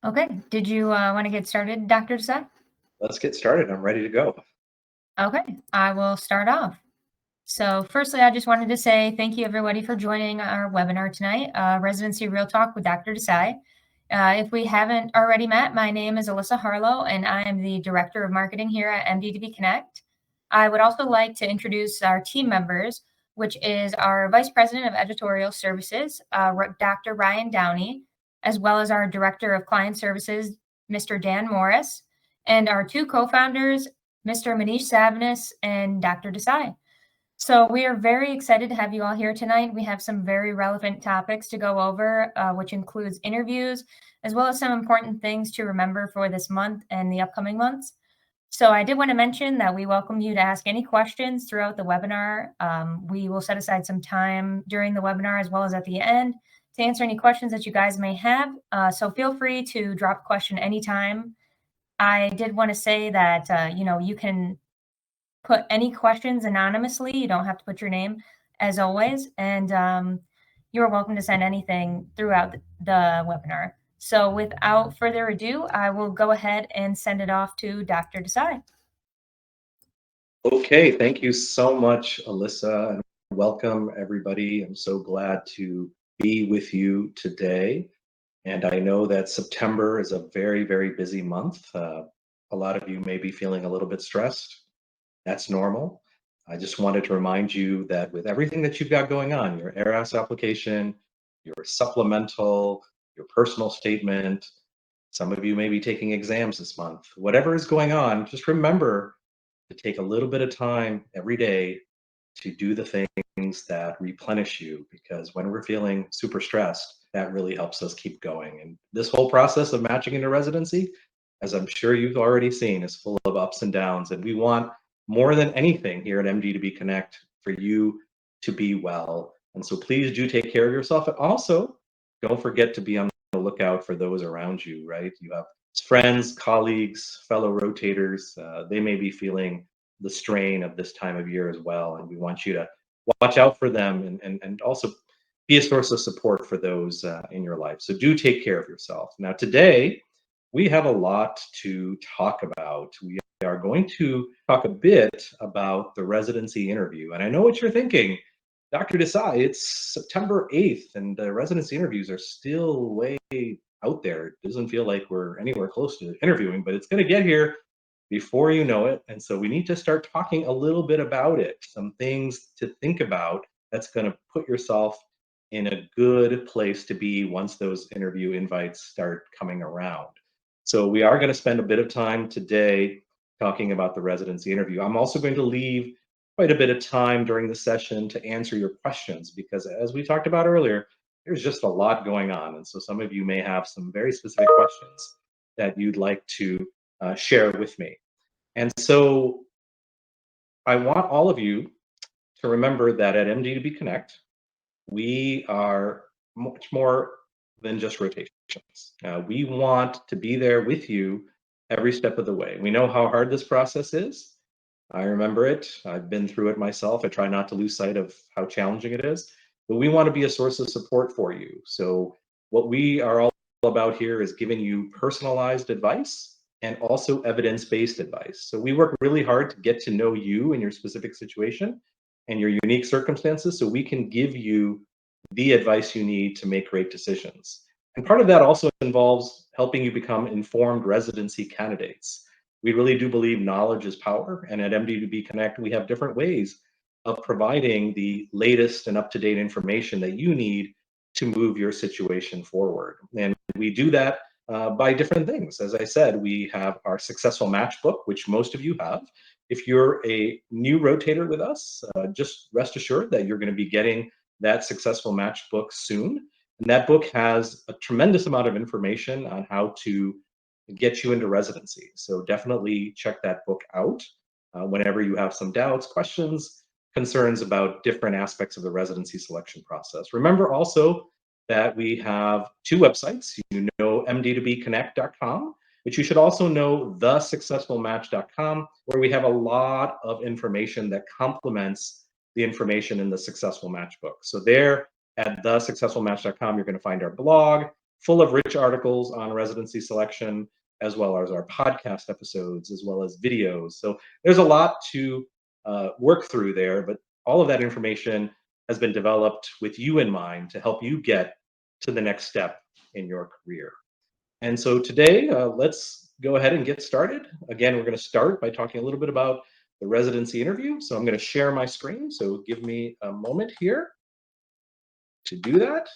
Okay. Did you want to get started, Dr. Desai? Let's get started. I'm ready to go. Okay, I will start off. So firstly, I just wanted to say thank you everybody for joining our webinar tonight, Residency Real Talk with Dr. Desai. If we haven't already met, my name is Alyssa Harlow, and I am the Director of Marketing here at MD2B Connect. I would also like to introduce our team members, which is our Vice President of Editorial Services, Dr. Ryan Downey, as well as our Director of Client Services, Mr. Dan Morris, and our two co-founders, Mr. Manish Savnis and Dr. Desai. So we are very excited to have you all here tonight. We have some very relevant topics to go over, which includes interviews, as well as some important things to remember for this month and the upcoming months. So I did want to mention that we welcome you to ask any questions throughout the webinar. We will set aside some time during the webinar as well as at the end to answer any questions that you guys may have. So feel free to drop a question anytime. I did want to say that, you can put any questions anonymously. You don't have to put your name, as always. And you're welcome to send anything throughout the webinar. So without further ado, I will go ahead and send it off to Dr. Desai. Okay, thank you so much, Alyssa, and welcome everybody. I'm so glad to be with you today. And I know that September is a very, very busy month. A lot of you may be feeling a little bit stressed. That's normal. I just wanted to remind you that with everything that you've got going on, your ARAS application, your supplemental, your personal statement, some of you may be taking exams this month. Whatever is going on, just remember to take a little bit of time every day to do the things that replenish you, because when we're feeling super stressed, that really helps us keep going. And this whole process of matching into residency, as I'm sure you've already seen, is full of ups and downs. And we want more than anything here at MD2B Connect for you to be well. And so please do take care of yourself. And also, don't forget to be on the lookout for those around you, right? You have friends, colleagues, fellow rotators. They may be feeling the strain of this time of year as well. And we want you to watch out for them and also be a source of support for those in your life. So do take care of yourself. Now, today, we have a lot to talk about. We are going to talk a bit about the residency interview. And I know what you're thinking, Dr. Desai, it's September 8th and the residency interviews are still way out there. It doesn't feel like we're anywhere close to interviewing, but it's going to get here before you know it. And so we need to start talking a little bit about it, some things to think about that's going to put yourself in a good place to be once those interview invites start coming around. So we are going to spend a bit of time today talking about the residency interview. I'm also going to leave quite a bit of time during the session to answer your questions, because as we talked about earlier, there's just a lot going on. And so some of you may have some very specific questions that you'd like to share with me. And so I want all of you to remember that at MD2B Connect, we are much more than just rotations. We want to be there with you every step of the way. We know how hard this process is. I remember it. I've been through it myself. I try not to lose sight of how challenging it is, but we want to be a source of support for you. So what we are all about here is giving you personalized advice and also evidence-based advice. So we work really hard to get to know you and your specific situation and your unique circumstances so we can give you the advice you need to make great decisions. And part of that also involves helping you become informed residency candidates. We really do believe knowledge is power, and at MD2B Connect, we have different ways of providing the latest and up-to-date information that you need to move your situation forward. And we do that by different things. As I said, we have our successful match book, which most of you have. If you're a new rotator with us, just rest assured that you're going to be getting that successful match book soon. And that book has a tremendous amount of information on how to get you into residency. So definitely check that book out whenever you have some doubts, questions, concerns about different aspects of the residency selection process. Remember also that we have two websites. You know md2bconnect.com, but you should also know thesuccessfulmatch.com, where we have a lot of information that complements the information in the Successful Match book. So there at thesuccessfulmatch.com, you're going to find our blog, full of rich articles on residency selection, as well as our podcast episodes, as well as videos. So there's a lot to work through there, but all of that information has been developed with you in mind to help you get to the next step in your career. And so today, let's go ahead and get started. Again, we're going to start by talking a little bit about the residency interview. So I'm going to share my screen. So give me a moment here to do that.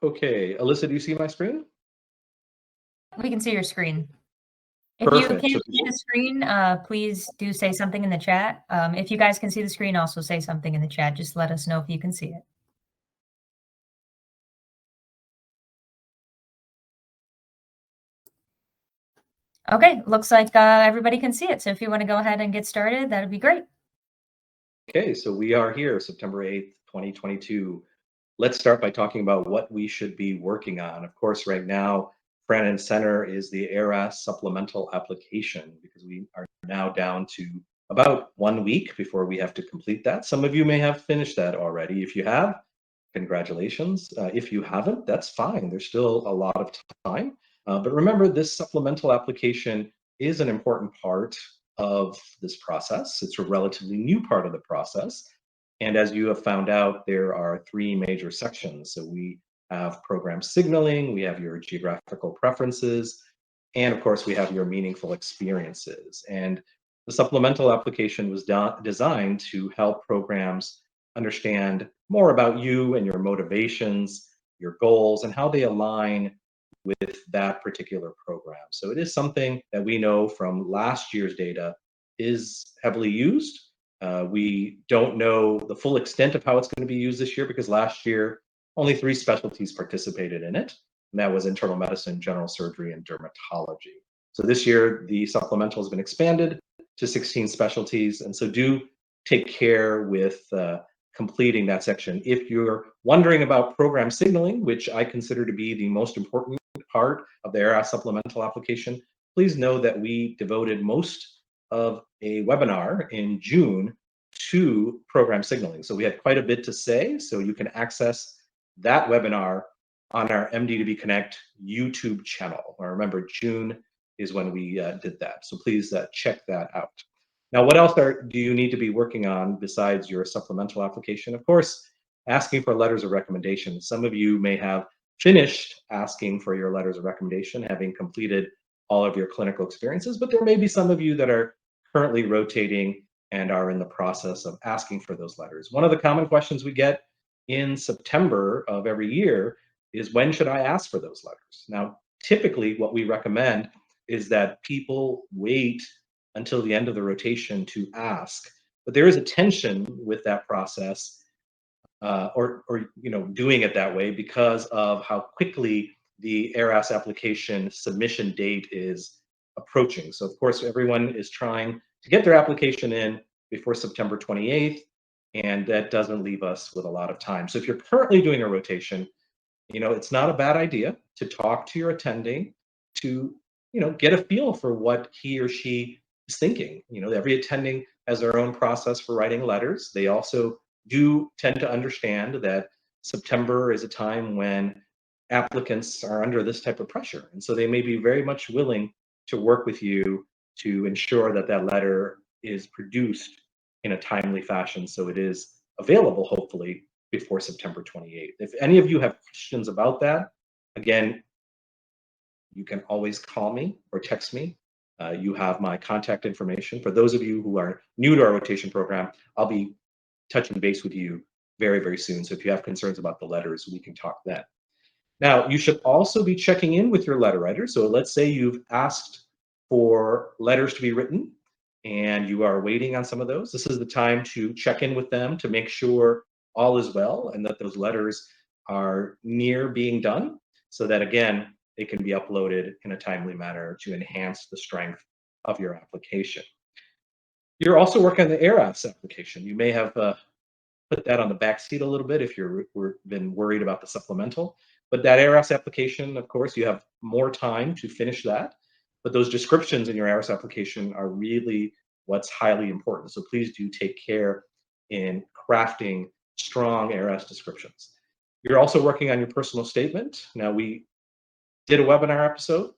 Okay, Alyssa, do you see my screen? We can see your screen. If you Perfect. can't see the screen, please do say something in the chat. If you guys can see the screen, also say something in the chat. Just let us know if you can see it. Okay, looks like everybody can see it. So if you want to go ahead and get started, that would be great. Okay, so we are here, September 8th, 2022. Let's start by talking about what we should be working on. Of course, right now, front and center is the ARAS supplemental application, because we are now down to about 1 week before we have to complete that. Some of you may have finished that already. If you have, congratulations. If you haven't, that's fine. There's still a lot of time. But remember, this supplemental application is an important part of this process. It's a relatively new part of the process. And as you have found out, there are three major sections. So we have program signaling, we have your geographical preferences, and of course, we have your meaningful experiences. And the supplemental application was designed to help programs understand more about you and your motivations, your goals, and how they align with that particular program. So it is something that we know from last year's data is heavily used. We don't know the full extent of how it's going to be used this year because last year only 3 specialties participated in it, and that was internal medicine, general surgery, and dermatology. So this year, the supplemental has been expanded to 16 specialties, and so do take care with completing that section. If you're wondering about program signaling, which I consider to be the most important part of the ARAS supplemental application, please know that we devoted most of a webinar in June to program signaling. So we had quite a bit to say, so you can access that webinar on our MD2B Connect YouTube channel. Or remember, June is when we did that. So please check that out. Now, what else do you need to be working on besides your supplemental application? Of course, asking for letters of recommendation. Some of you may have finished asking for your letters of recommendation, having completed all of your clinical experiences, but there may be some of you that are currently rotating and are in the process of asking for those letters. One of the common questions we get in September of every year is, when should I ask for those letters? Now, typically what we recommend is that people wait until the end of the rotation to ask, but there is a tension with that process, or doing it that way because of how quickly the ARAS application submission date is approaching. So of course, everyone is trying to get their application in before September 28th, and that doesn't leave us with a lot of time. So if you're currently doing a rotation, it's not a bad idea to talk to your attending to, get a feel for what he or she is thinking. Every attending has their own process for writing letters. They also do tend to understand that September is a time when applicants are under this type of pressure. And so they may be very much willing to work with you to ensure that that letter is produced in a timely fashion so it is available, hopefully, before September 28th. If any of you have questions about that, again, you can always call me or text me. You have my contact information. For those of you who are new to our rotation program, I'll be touching base with you very, very soon. So if you have concerns about the letters, we can talk then. Now, you should also be checking in with your letter writer. So let's say you've asked for letters to be written and you are waiting on some of those. This is the time to check in with them to make sure all is well and that those letters are near being done so that, again, they can be uploaded in a timely manner to enhance the strength of your application. You're also working on the ARAS application. You may have put that on the back seat a little bit if you've been worried about the supplemental. But that ARAS application, of course, you have more time to finish that. But those descriptions in your ARAS application are really what's highly important. So please do take care in crafting strong ARAS descriptions. You're also working on your personal statement. Now, we did a webinar episode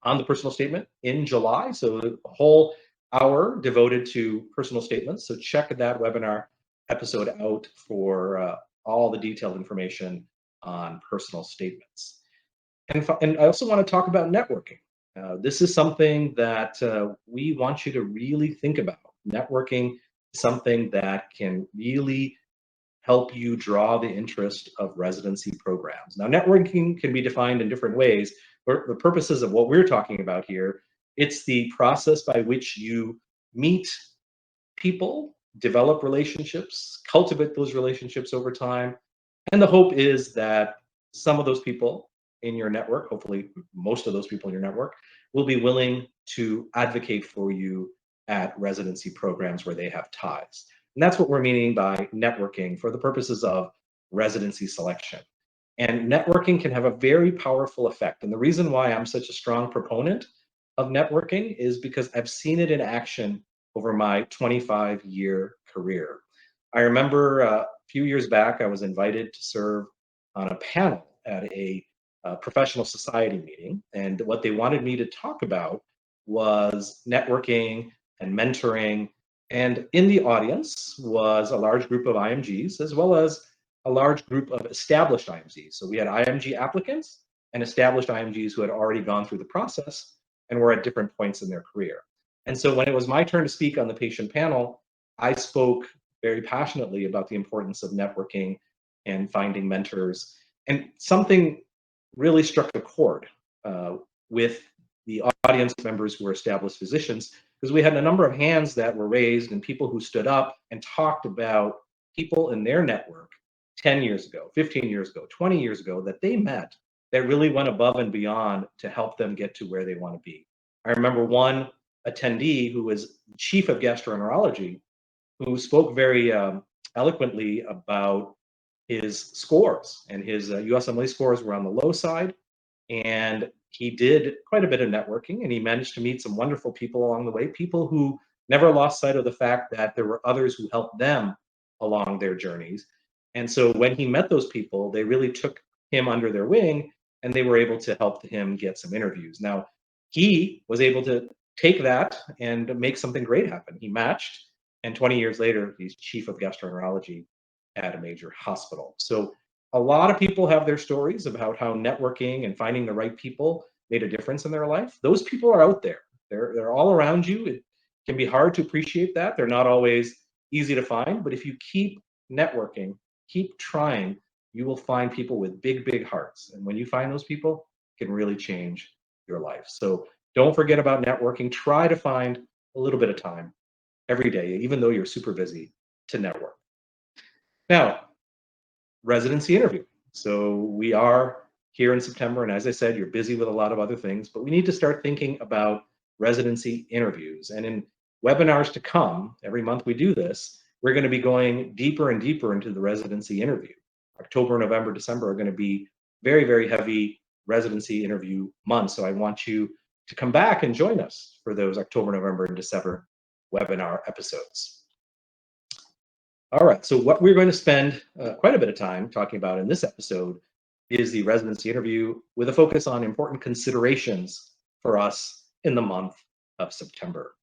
on the personal statement in July. So a whole hour devoted to personal statements. So check that webinar episode out for all the detailed information on personal statements. And I also want to talk about networking. This is something that we want you to really think about. Networking is something that can really help you draw the interest of residency programs. Now, networking can be defined in different ways. For the purposes of what we're talking about here, it's the process by which you meet people, develop relationships, cultivate those relationships over time. And the hope is that some of those people in your network, hopefully most of those people in your network, will be willing to advocate for you at residency programs where they have ties. And that's what we're meaning by networking for the purposes of residency selection. And networking can have a very powerful effect. And the reason why I'm such a strong proponent of networking is because I've seen it in action over my 25-year career. I remember a few years back, I was invited to serve on a panel at a professional society meeting. And what they wanted me to talk about was networking and mentoring. And in the audience was a large group of IMGs, as well as a large group of established IMGs. So we had IMG applicants and established IMGs who had already gone through the process and were at different points in their career. And so when it was my turn to speak on the patient panel, I spoke very passionately about the importance of networking and finding mentors. And something really struck a chord with the audience members who were established physicians, because we had a number of hands that were raised and people who stood up and talked about people in their network 10 years ago, 15 years ago, 20 years ago that they met that really went above and beyond to help them get to where they want to be. I remember one attendee who was chief of gastroenterology who spoke very eloquently about his scores, and his USMLE scores were on the low side, and he did quite a bit of networking, and he managed to meet some wonderful people along the way, people who never lost sight of the fact that there were others who helped them along their journeys. And so when he met those people, they really took him under their wing, and they were able to help him get some interviews. Now, he was able to take that and make something great happen. He matched, and 20 years later, he's chief of gastroenterology at a major hospital. So a lot of people have their stories about how networking and finding the right people made a difference in their life. Those people are out there. They're all around you. It can be hard to appreciate that. They're not always easy to find, but if you keep networking, keep trying, you will find people with big, big hearts. And when you find those people, it can really change your life. So don't forget about networking. Try to find a little bit of time every day, even though you're super busy, to network. Now, residency interview. So we are here in September, and as I said, you're busy with a lot of other things, but we need to start thinking about residency interviews. And in webinars to come, every month we do this, we're going to be going deeper and deeper into the residency interview. October, November, December are going to be very, very heavy residency interview months. So I want you to come back and join us for those October, November, and December webinar episodes. All right, so what we're going to spend quite a bit of time talking about in this episode is the residency interview with a focus on important considerations for us in the month of September.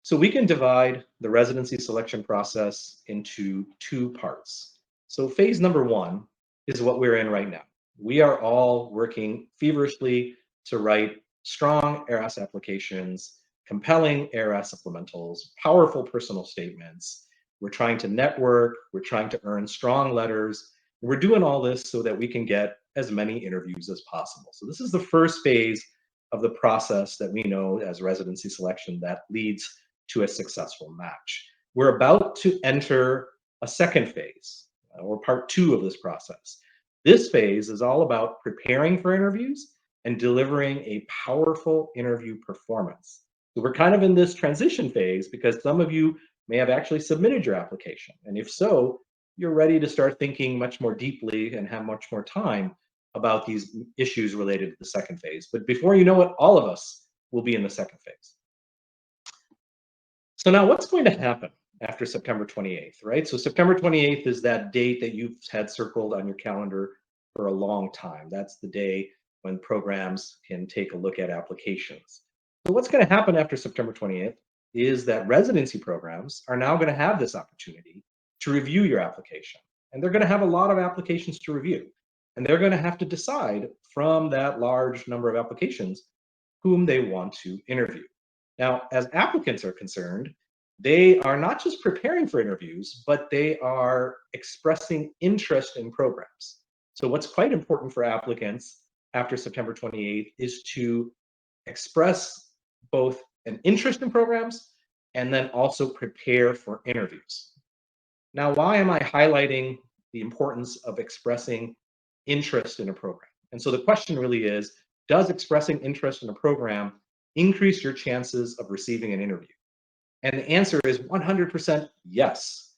So we can divide the residency selection process into two parts. So phase number one is what we're in right now. We are all working feverishly to write strong ARAS applications, compelling ARAS supplementals, powerful personal statements. We're trying to network, we're trying to earn strong letters. We're doing all this so that we can get as many interviews as possible. So this is the first phase of the process that we know as residency selection that leads to a successful match. We're about to enter a second phase, or part two of this process. This phase is all about preparing for interviews and delivering a powerful interview performance. So we're kind of in this transition phase because some of you may have actually submitted your application. And if so, you're ready to start thinking much more deeply and have much more time about these issues related to the second phase. But before you know it, all of us will be in the second phase. So now what's going to happen after September 28th, right? So September 28th is that date that you've had circled on your calendar for a long time. That's the day when programs can take a look at applications. So what's going to happen after September 28th is that residency programs are now going to have this opportunity to review your application. And they're going to have a lot of applications to review. And they're going to have to decide from that large number of applications whom they want to interview. Now, as applicants are concerned, they are not just preparing for interviews, but they are expressing interest in programs. So what's quite important for applicants after September 28th is to express both an interest in programs and then also prepare for interviews. Now, why am I highlighting the importance of expressing interest in a program? And so the question really is, does expressing interest in a program increase your chances of receiving an interview? And the answer is 100% yes.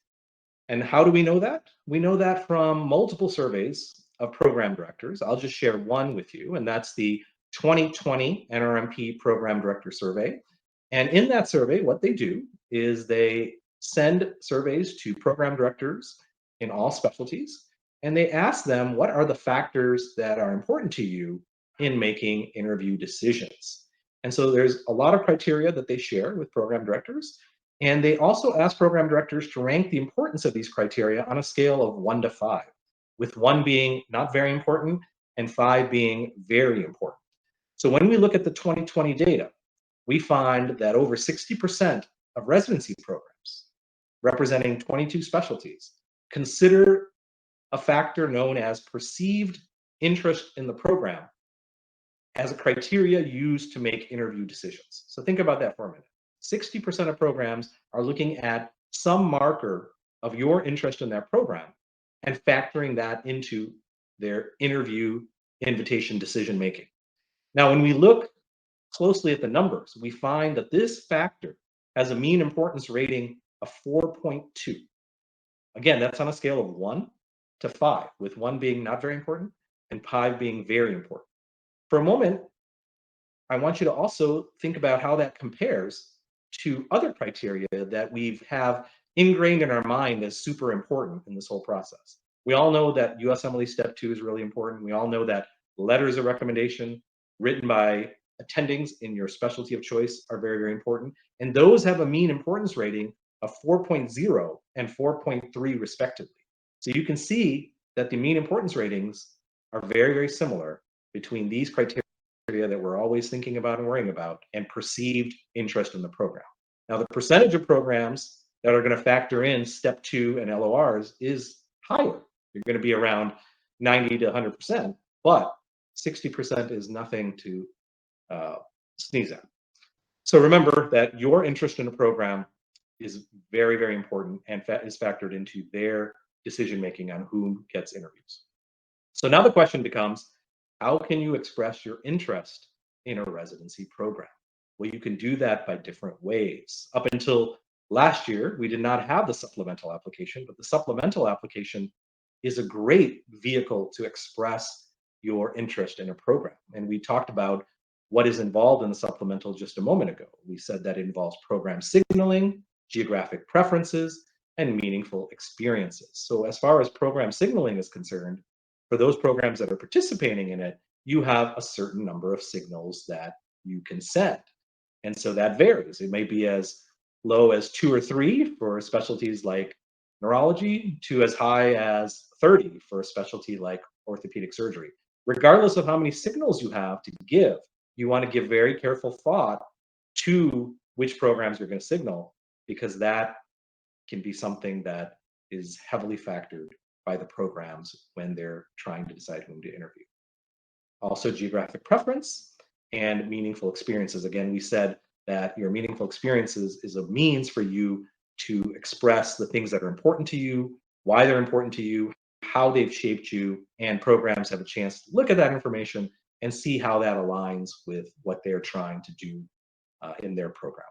And how do we know that? We know that from multiple surveys of program directors. I'll just share one with you, and that's the 2020 NRMP Program Director Survey. And in that survey, what they do is they send surveys to program directors in all specialties, and they ask them, what are the factors that are important to you in making interview decisions? And so there's a lot of criteria that they share with program directors. And they also ask program directors to rank the importance of these criteria on a scale of 1 to 5, with 1 being not very important and 5 being very important. So when we look at the 2020 data, we find that over 60% of residency programs, representing 22 specialties, consider a factor known as perceived interest in the program as a criteria used to make interview decisions. So think about that for a minute. 60% of programs are looking at some marker of your interest in that program and factoring that into their interview invitation decision making. Now, when we look closely at the numbers, we find that this factor has a mean importance rating of 4.2. Again, that's on a scale of 1 to 5, with 1 being not very important and 5 being very important. For a moment, I want you to also think about how that compares to other criteria that we have ingrained in our mind as super important in this whole process. We all know that USMLE Step 2 is really important. We all know that letters of recommendation written by attendings in your specialty of choice are very, very important. And those have a mean importance rating of 4.0 and 4.3 respectively. So you can see that the mean importance ratings are very, very similar between these criteria that we're always thinking about and worrying about and perceived interest in the program. Now, the percentage of programs that are going to factor in Step 2 and LORs is higher. You're going to be around 90 to 100%, but 60% is nothing to sneeze at. So remember that your interest in a program is very, very important and is factored into their decision making on who gets interviews. So now the question becomes, how can you express your interest in a residency program? Well, you can do that by different ways. Up until last year, we did not have the supplemental application, but the supplemental application is a great vehicle to express your interest in a program. And we talked about what is involved in the supplemental just a moment ago. We said that it involves program signaling, geographic preferences, and meaningful experiences. So as far as program signaling is concerned, for those programs that are participating in it, you have a certain number of signals that you can send. And so that varies. It may be as low as 2 or 3 for specialties like neurology to as high as 30 for a specialty like orthopedic surgery. Regardless of how many signals you have to give, you want to give very careful thought to which programs you're going to signal, because that can be something that is heavily factored by the programs when they're trying to decide whom to interview. Also, geographic preference and meaningful experiences. Again, we said that your meaningful experiences is a means for you to express the things that are important to you, why they're important to you, how they've shaped you, and programs have a chance to look at that information and see how that aligns with what they're trying to do in their program.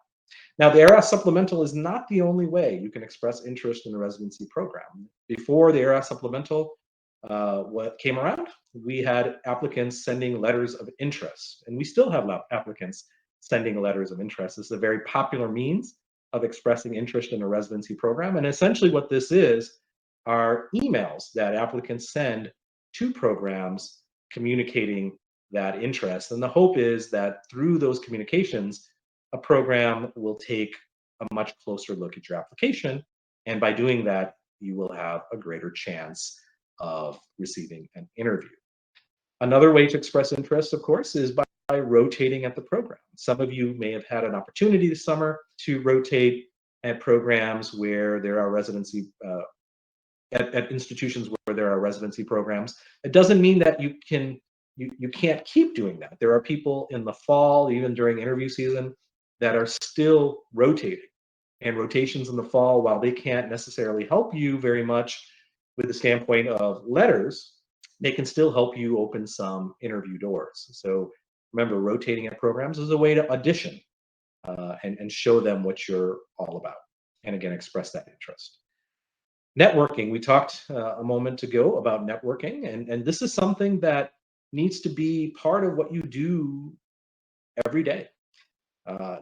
Now, the ARAS supplemental is not the only way you can express interest in the residency program. Before the ARAS supplemental what came around, we had applicants sending letters of interest, and we still have applicants sending letters of interest. This is a very popular means of expressing interest in a residency program. And essentially what this is are emails that applicants send to programs communicating that interest. And the hope is that through those communications, a program will take a much closer look at your application. And by doing that, you will have a greater chance of receiving an interview. Another way to express interest, of course, is by rotating at the program. Some of you may have had an opportunity this summer to rotate at programs where there are residency, at institutions where there are residency programs. It doesn't mean that you can't keep doing that. There are people in the fall, even during interview season, that are still rotating. And rotations in the fall, while they can't necessarily help you very much with the standpoint of letters, they can still help you open some interview doors. So remember, rotating at programs is a way to audition and show them what you're all about. And again, express that interest. Networking, we talked a moment ago about networking, and this is something that needs to be part of what you do every day.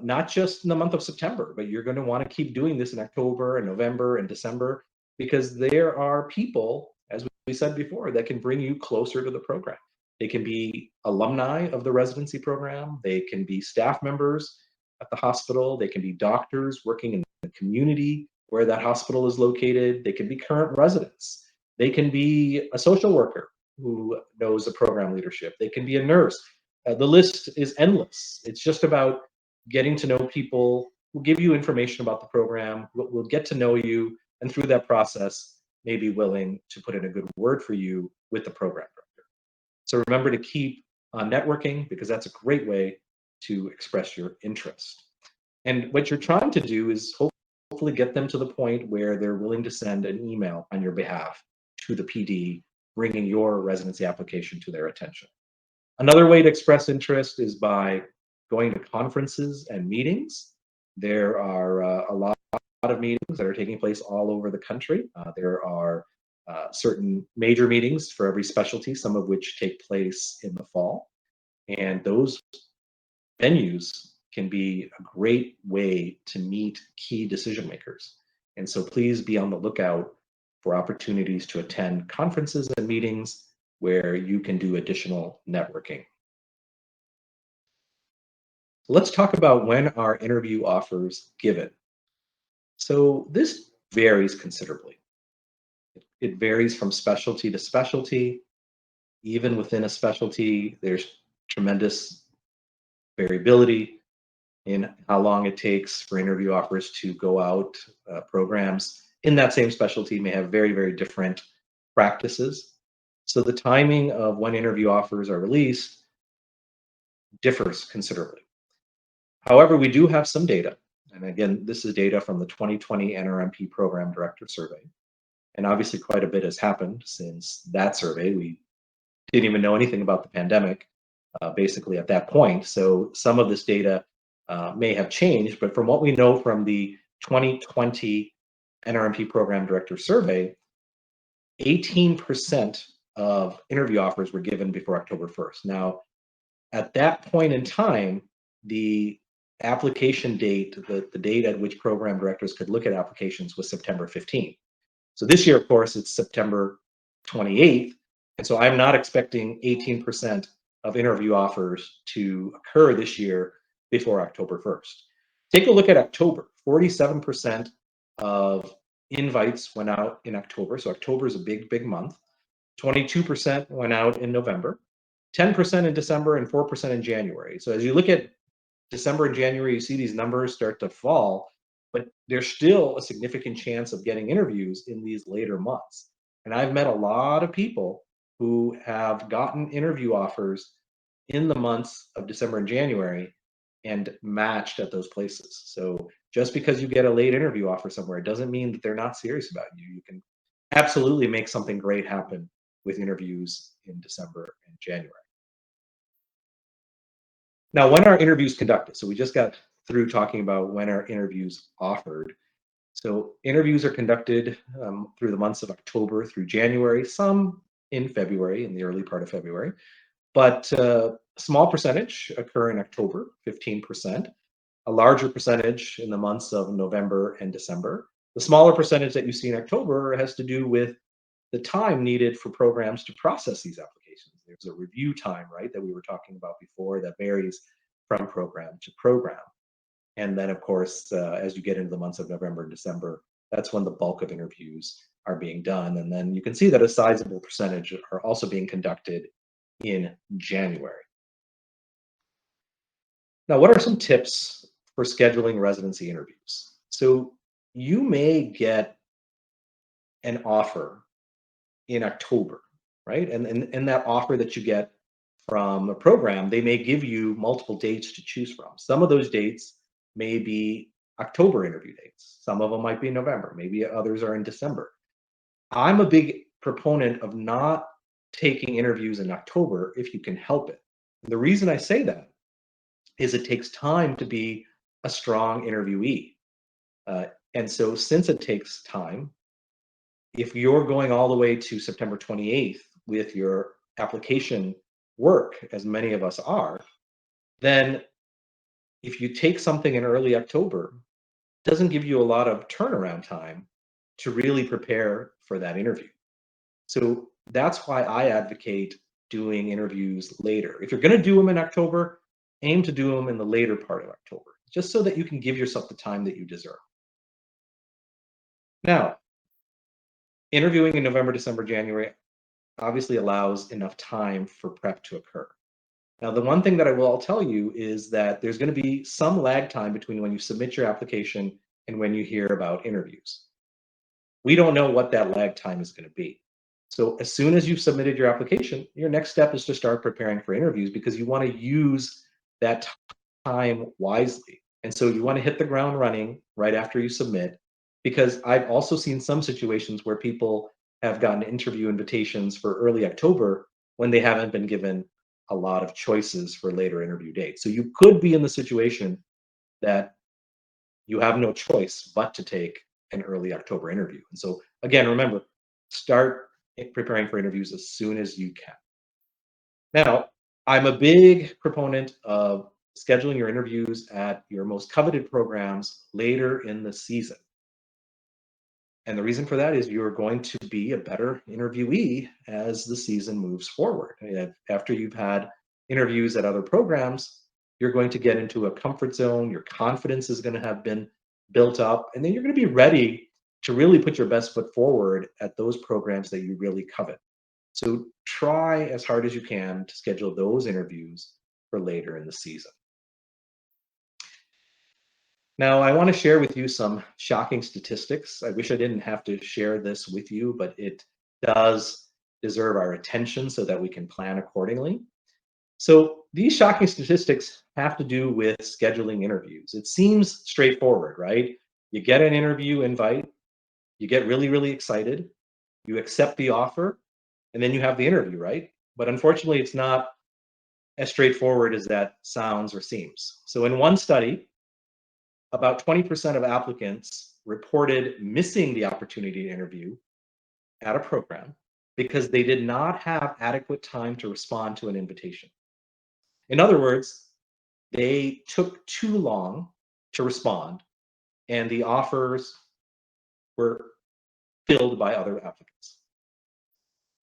Not just in the month of September, but you're going to want to keep doing this in October and November and December, because there are people, as we said before, that can bring you closer to the program. They can be alumni of the residency program. They can be staff members at the hospital. They can be doctors working in the community where that hospital is located. They can be current residents. They can be a social worker who knows the program leadership. They can be a nurse. The list is endless. It's just about getting to know people who give you information about the program, will get to know you, and through that process, may be willing to put in a good word for you with the program director. So remember to keep networking, because that's a great way to express your interest. And what you're trying to do is hopefully get them to the point where they're willing to send an email on your behalf to the PD, bringing your residency application to their attention. Another way to express interest is by going to conferences and meetings. There are a lot of meetings that are taking place all over the country. There are certain major meetings for every specialty, some of which take place in the fall. And those venues can be a great way to meet key decision makers. And so please be on the lookout for opportunities to attend conferences and meetings where you can do additional networking. Let's talk about when our interview offers given. So this varies considerably. It varies from specialty to specialty. Even within a specialty, there's tremendous variability in how long it takes for interview offers to go out. Programs in that same specialty may have very, very different practices. So the timing of when interview offers are released differs considerably. However, we do have some data. And again, this is data from the 2020 NRMP Program Director Survey. And obviously quite a bit has happened since that survey. We didn't even know anything about the pandemic, basically at that point. So some of this data may have changed, but from what we know from the 2020 NRMP Program Director Survey, 18% of interview offers were given before October 1st. Now, at that point in time, the application date, the date at which program directors could look at applications, was September 15th. So this year, of course, it's September 28th. And so I'm not expecting 18% of interview offers to occur this year before October 1st. Take a look at October. 47% of invites went out in October. So October is a big, big month. 22% went out in November, 10% in December, and 4% in January. So as you look at December and January, you see these numbers start to fall, but there's still a significant chance of getting interviews in these later months. And I've met a lot of people who have gotten interview offers in the months of December and January and matched at those places. So just because you get a late interview offer somewhere doesn't mean that they're not serious about you. You can absolutely make something great happen with interviews in December and January. Now, when are interviews conducted? So we just got through talking about when are interviews offered. So interviews are conducted through the months of October through January, some in February, in the early part of February, but a small percentage occur in October, 15%, a larger percentage in the months of November and December. The smaller percentage that you see in October has to do with the time needed for programs to process these applications. There's a review time, right, that we were talking about before that varies from program to program. And then, of course, as you get into the months of November and December, that's when the bulk of interviews are being done. And then you can see that a sizable percentage are also being conducted in January. Now, what are some tips for scheduling residency interviews? So you may get an offer in October, right? And that offer that you get from a program, they may give you multiple dates to choose from. Some of those dates may be October interview dates. Some of them might be in November. Maybe others are in December. I'm a big proponent of not taking interviews in October if you can help it. The reason I say that is it takes time to be a strong interviewee. And so since it takes time, if you're going all the way to September 28th with your application work, as many of us are, then if you take something in early October, it doesn't give you a lot of turnaround time to really prepare for that interview. So that's why I advocate doing interviews later. If you're going to do them in October, aim to do them in the later part of October, just so that you can give yourself the time that you deserve. Now, interviewing in November, December, January obviously allows enough time for prep to occur. Now, the one thing that I will tell you is that there's going to be some lag time between when you submit your application and when you hear about interviews. We don't know what that lag time is going to be. So as soon as you've submitted your application, your next step is to start preparing for interviews because you want to use that time wisely. And so you want to hit the ground running right after you submit, because I've also seen some situations where people have gotten interview invitations for early October when they haven't been given a lot of choices for later interview dates. So you could be in the situation that you have no choice but to take an early October interview. And so again, remember, start preparing for interviews as soon as you can. Now, I'm a big proponent of scheduling your interviews at your most coveted programs later in the season. And the reason for that is you're going to be a better interviewee as the season moves forward. After you've had interviews at other programs, you're going to get into a comfort zone. Your confidence is going to have been built up, and then you're going to be ready to really put your best foot forward at those programs that you really covet. So try as hard as you can to schedule those interviews for later in the season. Now, I want to share with you some shocking statistics. I wish I didn't have to share this with you, but it does deserve our attention so that we can plan accordingly. So these shocking statistics have to do with scheduling interviews. It seems straightforward, right? You get an interview invite, you get really, really excited, you accept the offer, and then you have the interview, right? But unfortunately, it's not as straightforward as that sounds or seems. So in one study, about 20% of applicants reported missing the opportunity to interview at a program because they did not have adequate time to respond to an invitation. In other words, they took too long to respond and the offers were filled by other applicants.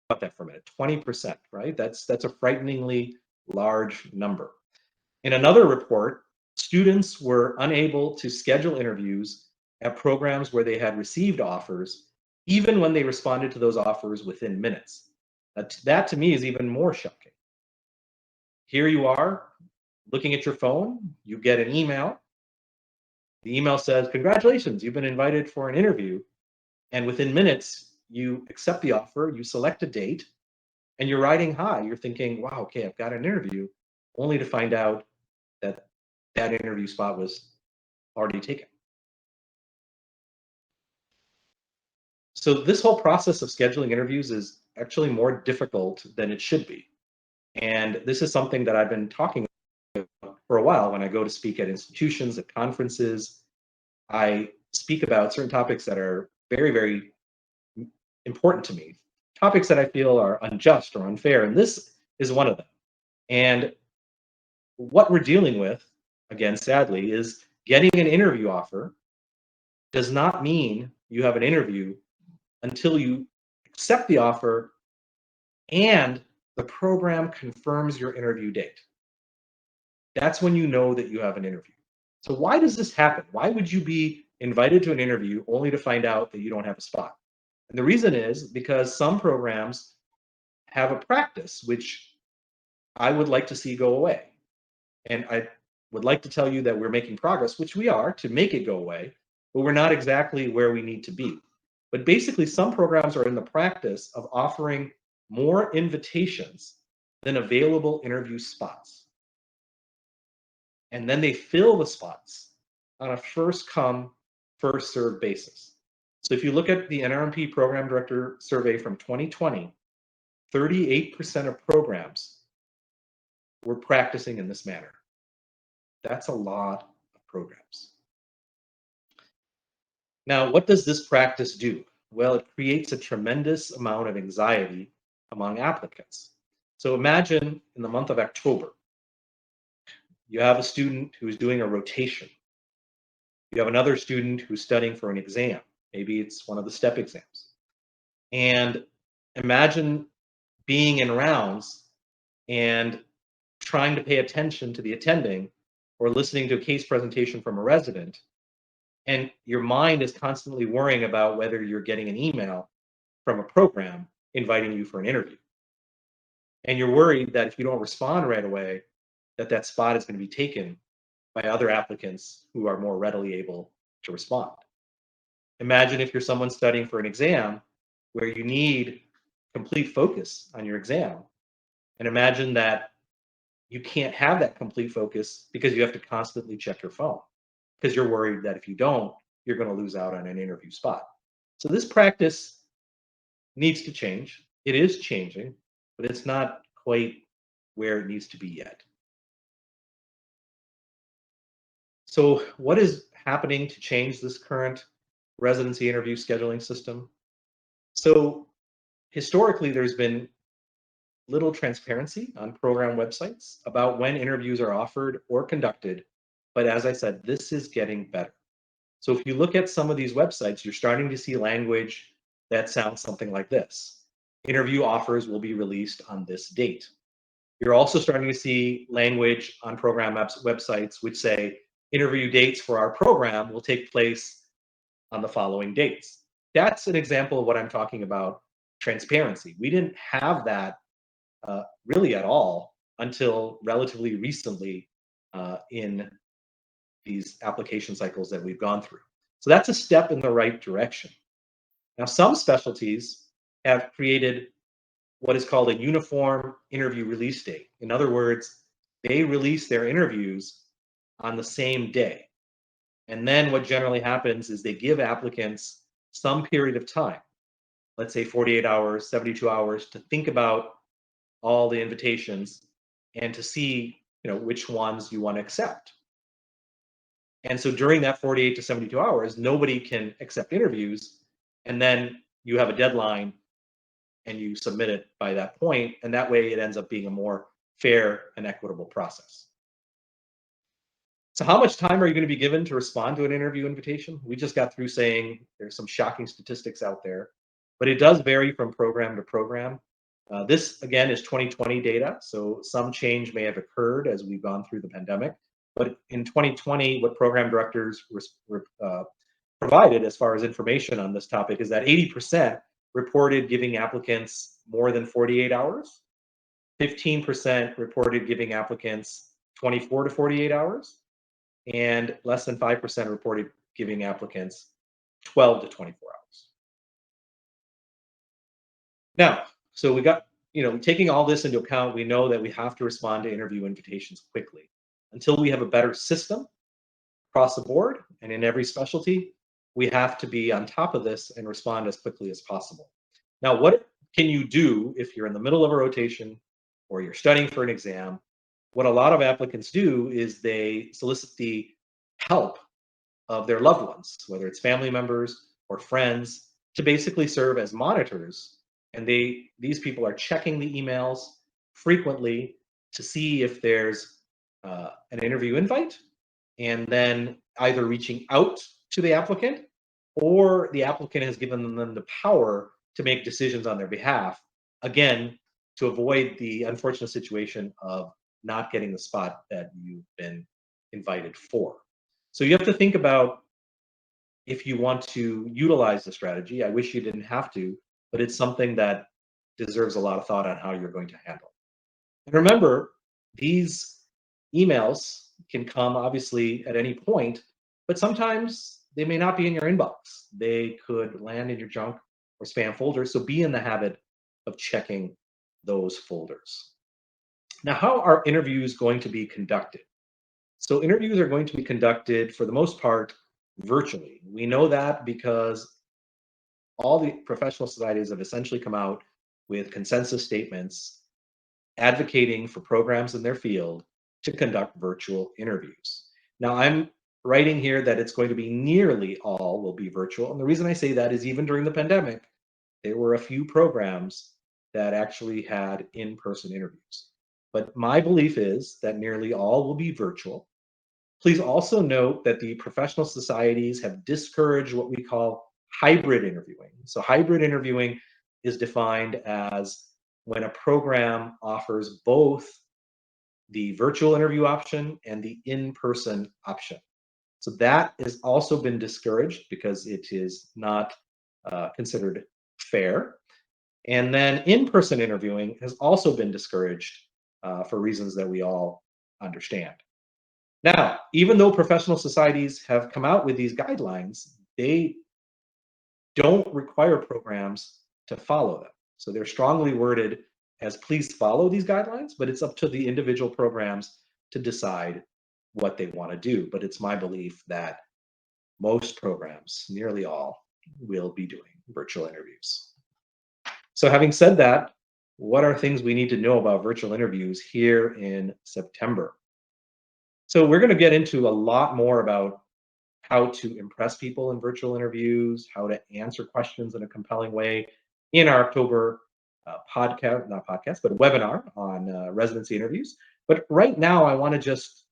About that for a minute, 20%, right? That's a frighteningly large number. In another report, students were unable to schedule interviews at programs where they had received offers, even when they responded to those offers within minutes. That to me is even more shocking. Here you are looking at your phone, you get an email. The email says, "Congratulations, you've been invited for an interview." And within minutes, you accept the offer, you select a date, and you're riding high. You're thinking, wow, okay, I've got an interview, only to find out that that interview spot was already taken. So this whole process of scheduling interviews is actually more difficult than it should be. And this is something that I've been talking about for a while, when I go to speak at institutions, at conferences, I speak about certain topics that are very, very important to me, topics that I feel are unjust or unfair, and this is one of them. And what we're dealing with, again, sadly, is getting an interview offer does not mean you have an interview until you accept the offer and the program confirms your interview date. That's when you know that you have an interview. So why does this happen? Why would you be invited to an interview only to find out that you don't have a spot? And the reason is because some programs have a practice which I would like to see go away. And I would like to tell you that we're making progress, which we are, to make it go away, but we're not exactly where we need to be. But basically, some programs are in the practice of offering more invitations than available interview spots. And then they fill the spots on a first come, first served basis. So if you look at the NRMP Program Director Survey from 2020, 38% of programs were practicing in this manner. That's a lot of programs. Now, what does this practice do? Well, it creates a tremendous amount of anxiety among applicants. So imagine in the month of October, you have a student who's doing a rotation. You have another student who's studying for an exam. Maybe it's one of the step exams. And imagine being in rounds and trying to pay attention to the attending or listening to a case presentation from a resident, and your mind is constantly worrying about whether you're getting an email from a program inviting you for an interview. And you're worried that if you don't respond right away, that spot is going to be taken by other applicants who are more readily able to respond. Imagine if you're someone studying for an exam where you need complete focus on your exam. And imagine that you can't have that complete focus because you have to constantly check your phone because you're worried that if you don't, you're going to lose out on an interview spot. So this practice needs to change. It is changing, but it's not quite where it needs to be yet. So what is happening to change this current residency interview scheduling system? So historically, there's been little transparency on program websites about when interviews are offered or conducted. But as I said, this is getting better. So if you look at some of these websites, you're starting to see language that sounds something like this. Interview offers will be released on this date. You're also starting to see language on program websites which say interview dates for our program will take place on the following dates. That's an example of what I'm talking about, transparency. We didn't have that really at all until relatively recently in these application cycles that we've gone through. So that's a step in the right direction. Now, some specialties have created what is called a uniform interview release date. In other words, they release their interviews on the same day. And then what generally happens is they give applicants some period of time, let's say 48 hours, 72 hours, to think about all the invitations and to see, which ones you want to accept. And so during that 48 to 72 hours, nobody can accept interviews. And then you have a deadline and you submit it by that point. And that way it ends up being a more fair and equitable process. So how much time are you going to be given to respond to an interview invitation? We just got through saying there's some shocking statistics out there, but it does vary from program to program. This, again, is 2020 data, so some change may have occurred as we've gone through the pandemic. But in 2020, what program directors provided as far as information on this topic is that 80% reported giving applicants more than 48 hours, 15% reported giving applicants 24 to 48 hours, and less than 5% reported giving applicants 12 to 24 hours. Now, so we got, taking all this into account, we know that we have to respond to interview invitations quickly. Until we have a better system across the board and in every specialty, we have to be on top of this and respond as quickly as possible. Now, what can you do if you're in the middle of a rotation or you're studying for an exam what a lot of applicants do is they solicit the help of their loved ones, whether it's family members or friends, to basically serve as monitors. And these people are checking the emails frequently to see if there's an interview invite, and then either reaching out to the applicant or the applicant has given them the power to make decisions on their behalf. Again, to avoid the unfortunate situation of not getting the spot that you've been invited for. So you have to think about if you want to utilize the strategy. I wish you didn't have to, but it's something that deserves a lot of thought on how you're going to handle. And remember, these emails can come obviously at any point, but sometimes they may not be in your inbox. They could land in your junk or spam folder. So be in the habit of checking those folders. Now, how are interviews going to be conducted? So interviews are going to be conducted for the most part virtually. We know that because all the professional societies have essentially come out with consensus statements advocating for programs in their field to conduct virtual interviews. Now, I'm writing here that it's going to be nearly all will be virtual. And the reason I say that is even during the pandemic, there were a few programs that actually had in-person interviews. But my belief is that nearly all will be virtual. Please also note that the professional societies have discouraged what we call hybrid interviewing. So hybrid interviewing is defined as when a program offers both the virtual interview option and the in-person option. So that has also been discouraged because it is not considered fair. And then in-person interviewing has also been discouraged for reasons that we all understand. Now, even though professional societies have come out with these guidelines, they don't require programs to follow them. So they're strongly worded as please follow these guidelines, but it's up to the individual programs to decide what they want to do. But it's my belief that most programs, nearly all, will be doing virtual interviews. So having said that, what are things we need to know about virtual interviews here in September? So we're going to get into a lot more about how to impress people in virtual interviews, how to answer questions in a compelling way in our October podcast, not podcast, but webinar on residency interviews. But right now, I want to just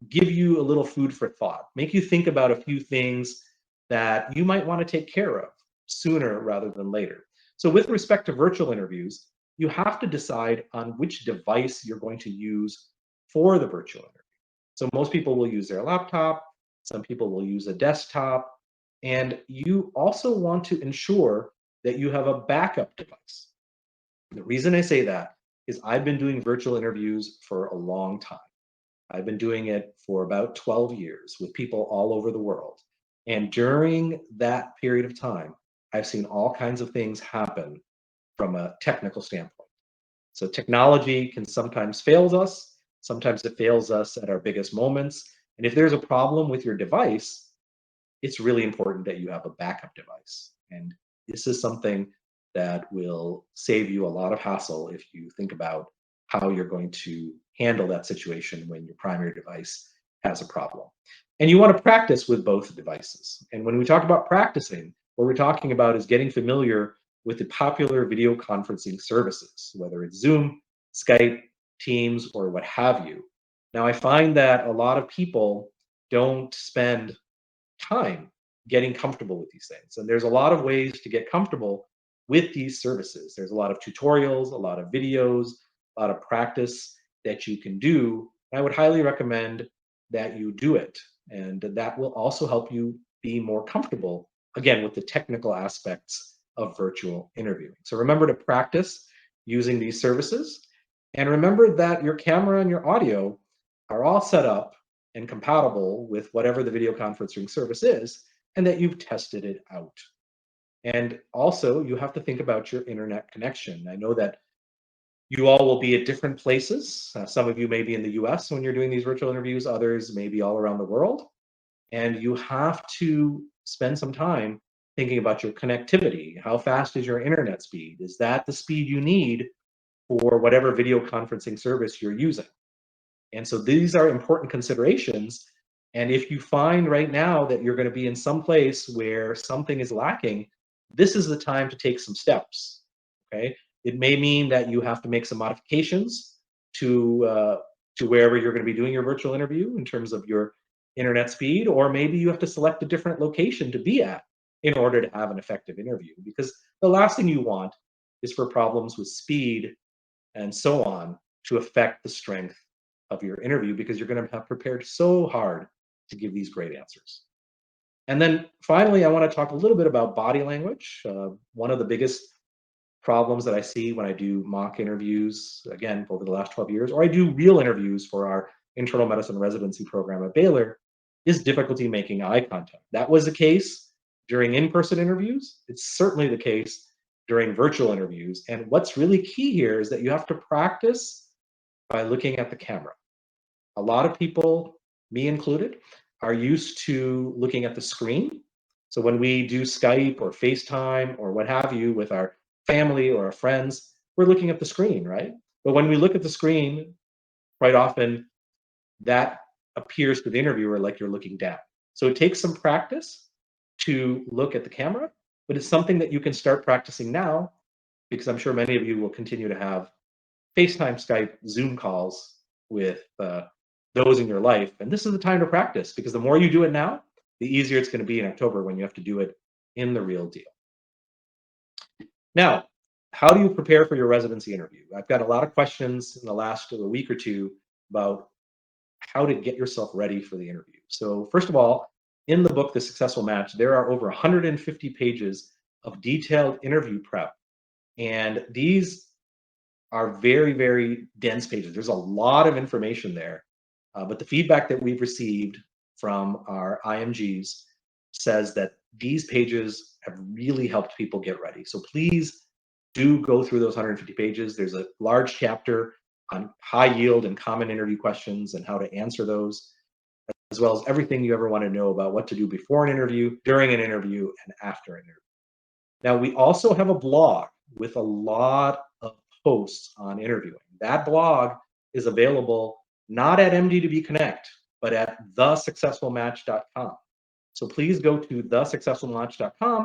give you a little food for thought, make you think about a few things that you might want to take care of sooner rather than later. So with respect to virtual interviews, you have to decide on which device you're going to use for the virtual interview. So most people will use their laptop, some people will use a desktop, and you also want to ensure that you have a backup device. The reason I say that is I've been doing virtual interviews for a long time. I've been doing it for about 12 years with people all over the world. And during that period of time, I've seen all kinds of things happen from a technical standpoint. So technology can sometimes fail us. Sometimes it fails us at our biggest moments. And if there's a problem with your device, it's really important that you have a backup device. And this is something that will save you a lot of hassle if you think about how you're going to handle that situation when your primary device has a problem. And you want to practice with both devices. And when we talk about practicing, what we're talking about is getting familiar with the popular video conferencing services, whether it's Zoom, Skype, Teams, or what have you. Now, I find that a lot of people don't spend time getting comfortable with these things. And there's a lot of ways to get comfortable with these services. There's a lot of tutorials, a lot of videos, a lot of practice that you can do. I would highly recommend that you do it. And that will also help you be more comfortable, again, with the technical aspects of virtual interviewing. So remember to practice using these services. And remember that your camera and your audio are all set up and compatible with whatever the video conferencing service is, and that you've tested it out. And also, you have to think about your internet connection. I know that you all will be at different places. Some of you may be in the US when you're doing these virtual interviews, others may be all around the world. And you have to spend some time thinking about your connectivity. How fast is your internet speed? Is that the speed you need for whatever video conferencing service you're using? And so these are important considerations. And if you find right now that you're going to be in some place where something is lacking, this is the time to take some steps. Okay. It may mean that you have to make some modifications to wherever you're going to be doing your virtual interview in terms of your internet speed, or maybe you have to select a different location to be at in order to have an effective interview. Because the last thing you want is for problems with speed and so on to affect the strength of your interview, because you're going to have prepared so hard to give these great answers. And then finally, I want to talk a little bit about body language. One of the biggest problems that I see when I do mock interviews, again, over the last 12 years, or I do real interviews for our internal medicine residency program at Baylor, is difficulty making eye contact. That was the case during in-person interviews. It's certainly the case during virtual interviews. And what's really key here is that you have to practice by looking at the camera. A lot of people, me included, are used to looking at the screen. So when we do Skype or FaceTime or what have you with our family or our friends, we're looking at the screen, right? But when we look at the screen, quite often that appears to the interviewer like you're looking down. So it takes some practice to look at the camera, but it's something that you can start practicing now, because I'm sure many of you will continue to have FaceTime, Skype, Zoom calls with those in your life. And this is the time to practice, because the more you do it now, the easier it's going to be in October when you have to do it in the real deal. Now, how do you prepare for your residency interview? I've got a lot of questions in the last week or two about how to get yourself ready for the interview. So first of all, in the book, The Successful Match, there are over 150 pages of detailed interview prep. And these are very, very dense pages. There's a lot of information there. But the feedback that we've received from our IMGs says that these pages have really helped people get ready. So please do go through those 150 pages. There's a large chapter on high yield and common interview questions and how to answer those, as well as everything you ever want to know about what to do before an interview, during an interview, and after an interview. Now, we also have a blog with a lot of posts on interviewing. That blog is available not at MD2B Connect, but at thesuccessfulmatch.com. So please go to thesuccessfulmatch.com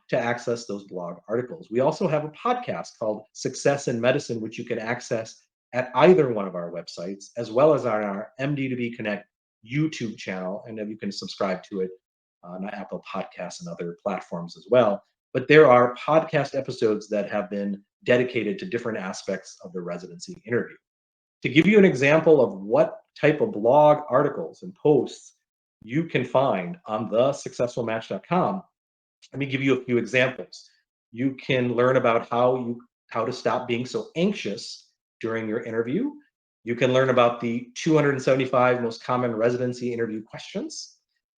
to access those blog articles. We also have a podcast called Success in Medicine, which you can access at either one of our websites, as well as on our MD2B Connect YouTube channel, and then you can subscribe to it on Apple Podcasts and other platforms as well. But there are podcast episodes that have been dedicated to different aspects of the residency interview. To give you an example of what type of blog articles and posts you can find on thesuccessfulmatch.com, let me give you a few examples. You can learn about how to stop being so anxious during your interview. You can learn about the 275 most common residency interview questions.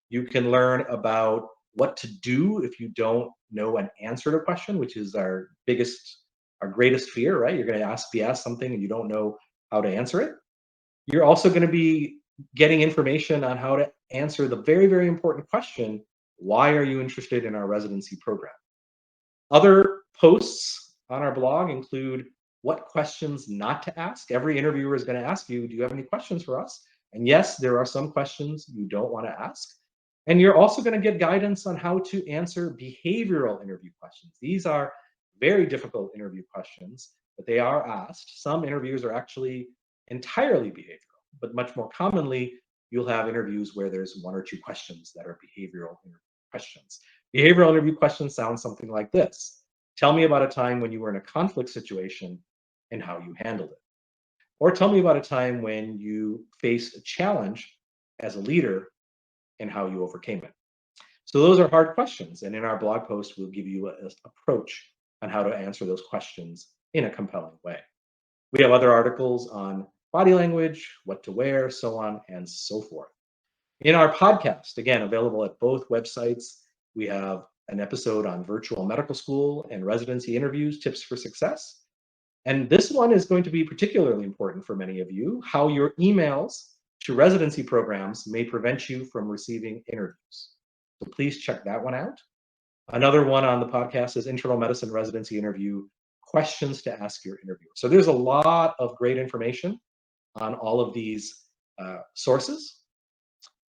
You can learn about what to do if you don't know an answer to a question, which is our greatest fear, right? You're going to be asked something and you don't know how to answer it. You're also going to be getting information on how to answer the very, very important question: why are you interested in our residency program? Other posts on our blog include what questions not to ask. Every interviewer is going to ask you, do you have any questions for us? And yes, there are some questions you don't want to ask. And you're also going to get guidance on how to answer behavioral interview questions. These are very difficult interview questions, but they are asked. Some interviews are actually entirely behavioral, but much more commonly, you'll have interviews where there's one or two questions that are behavioral interview questions. Behavioral interview questions sound something like this: tell me about a time when you were in a conflict situation and how you handled it. Or tell me about a time when you faced a challenge as a leader and how you overcame it. So those are hard questions. And in our blog post, we'll give you an approach on how to answer those questions in a compelling way. We have other articles on body language, what to wear, so on and so forth. In our podcast, again, available at both websites, we have an episode on virtual medical school and residency interviews, tips for success. And this one is going to be particularly important for many of you: how your emails to residency programs may prevent you from receiving interviews. So please check that one out. Another one on the podcast is internal medicine residency interview questions to ask your interviewer. So there's a lot of great information on all of these sources.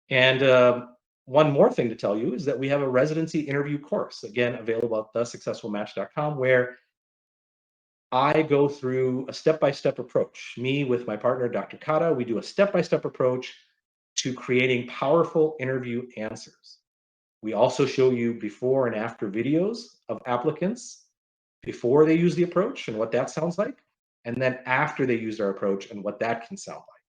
And one more thing to tell you is that we have a residency interview course, again, available at thesuccessfulmatch.com, where I go through a step-by-step approach. Me with my partner, Dr. Kata, we do a step-by-step approach to creating powerful interview answers. We also show you before and after videos of applicants before they use the approach and what that sounds like, and then after they use our approach and what that can sound like.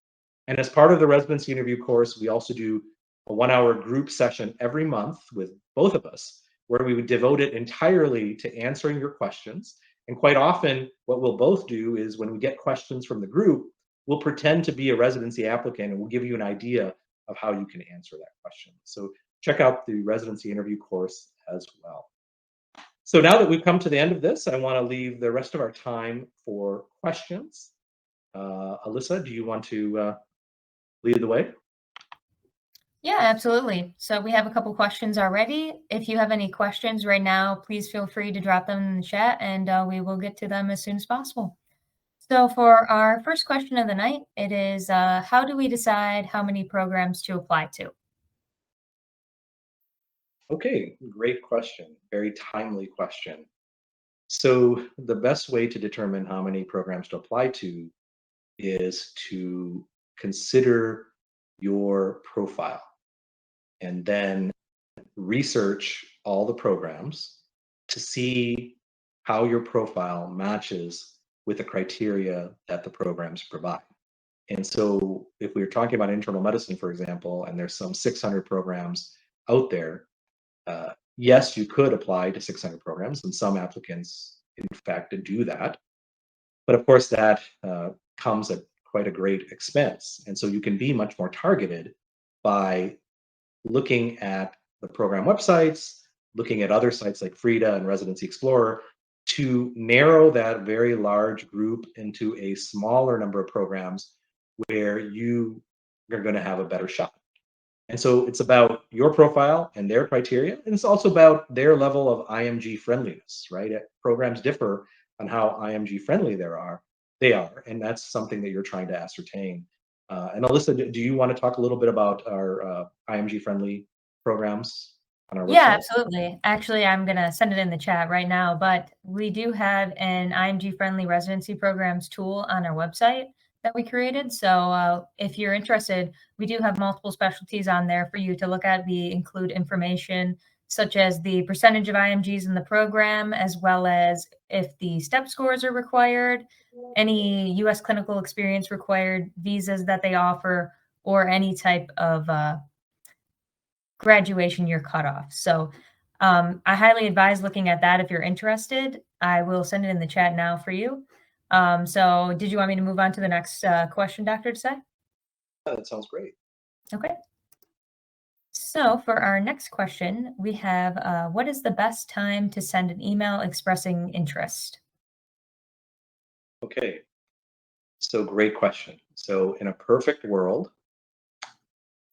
And as part of the residency interview course, we also do a 1-hour group session every month with both of us, where we would devote it entirely to answering your questions. And quite often, what we'll both do is when we get questions from the group, we'll pretend to be a residency applicant and we'll give you an idea of how you can answer that question. So check out the residency interview course as well. So now that we've come to the end of this, I want to leave the rest of our time for questions. Alyssa, do you want to lead the way? Yeah, absolutely. So we have a couple questions already. If you have any questions right now, please feel free to drop them in the chat and we will get to them as soon as possible. So for our first question of the night, it is how do we decide how many programs to apply to? Okay, great question. Very timely question. So the best way to determine how many programs to apply to is to consider your profile and then research all the programs to see how your profile matches with the criteria that the programs provide. And so if we were talking about internal medicine, for example, and there's some 600 programs out there, yes, you could apply to 600 programs, and some applicants, in fact, do that. But of course, that comes at quite a great expense. And so you can be much more targeted by looking at the program websites, looking at other sites like Frida and Residency Explorer to narrow that very large group into a smaller number of programs where you are going to have a better shot. And so it's about your profile and their criteria, and it's also about their level of IMG friendliness, right? Programs differ on how IMG friendly they are, and that's something that you're trying to ascertain. And Alyssa, do you want to talk a little bit about our IMG friendly programs on our Yeah, website? absolutely. Actually, I'm going to send it in the chat right now, but we do have an IMG friendly residency programs tool on our website that we created. So if you're interested, we do have multiple specialties on there for you to look at. We include information such as the percentage of IMGs in the program, as well as if the step scores are required, any US clinical experience required, visas that they offer, or any type of graduation year cutoff. So I highly advise looking at that if you're interested. I will send it in the chat now for you. So did you want me to move on to the next question, Dr. Desai? Yeah, that sounds great. Okay. So for our next question, we have what is the best time to send an email expressing interest? Okay, so great question. So in a perfect world,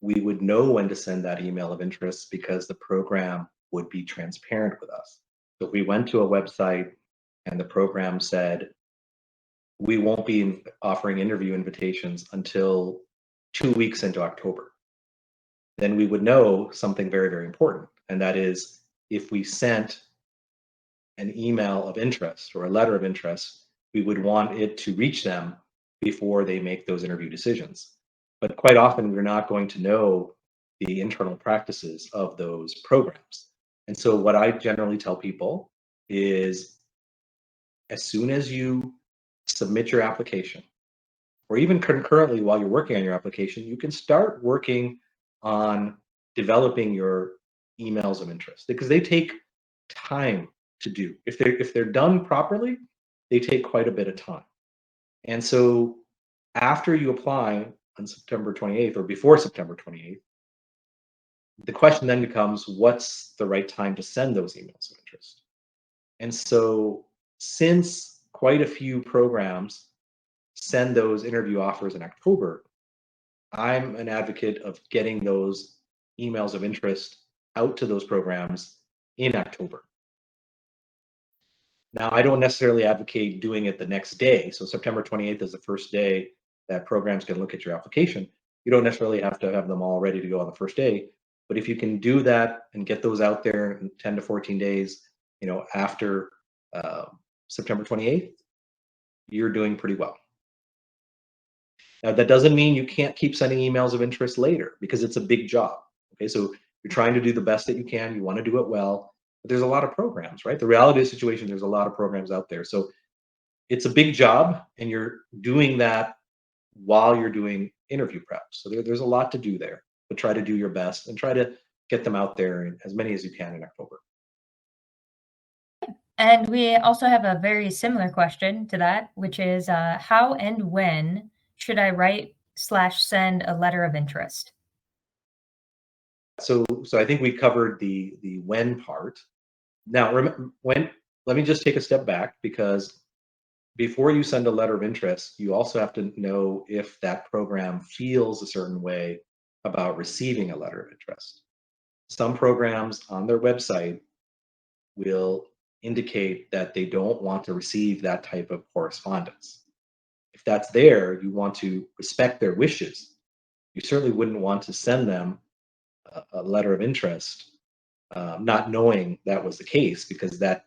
we would know when to send that email of interest because the program would be transparent with us. So if we went to a website and the program said, we won't be offering interview invitations until 2 weeks into October, then we would know something very, very important. And that is if we sent an email of interest or a letter of interest, we would want it to reach them before they make those interview decisions. But quite often, we're not going to know the internal practices of those programs. And so, what I generally tell people is as soon as you submit your application, or even concurrently while you're working on your application, you can start working on developing your emails of interest because they take time to do. If they're done properly, they take quite a bit of time. And so after you apply on September 28th or before September 28th, the question then becomes what's the right time to send those emails of interest? And so since quite a few programs send those interview offers in October, I'm an advocate of getting those emails of interest out to those programs in October. Now, I don't necessarily advocate doing it the next day. So September 28th is the first day that programs can look at your application. You don't necessarily have to have them all ready to go on the first day, but if you can do that and get those out there in 10 to 14 days, after uh, September 28th, you're doing pretty well. Now, that doesn't mean you can't keep sending emails of interest later because it's a big job. Okay, so you're trying to do the best that you can. You want to do it well, but there's a lot of programs, right? The reality of the situation, there's a lot of programs out there. So it's a big job, and you're doing that while you're doing interview prep. So there's a lot to do there, but try to do your best and try to get them out there in as many as you can in October. And we also have a very similar question to that, which is how and when should I write slash send a letter of interest? So I think we covered the when part. Now, let me just take a step back, because before you send a letter of interest, you also have to know if that program feels a certain way about receiving a letter of interest. Some programs on their website will indicate that they don't want to receive that type of correspondence. If that's there, you want to respect their wishes. You certainly wouldn't want to send them a letter of interest, not knowing that was the case, because that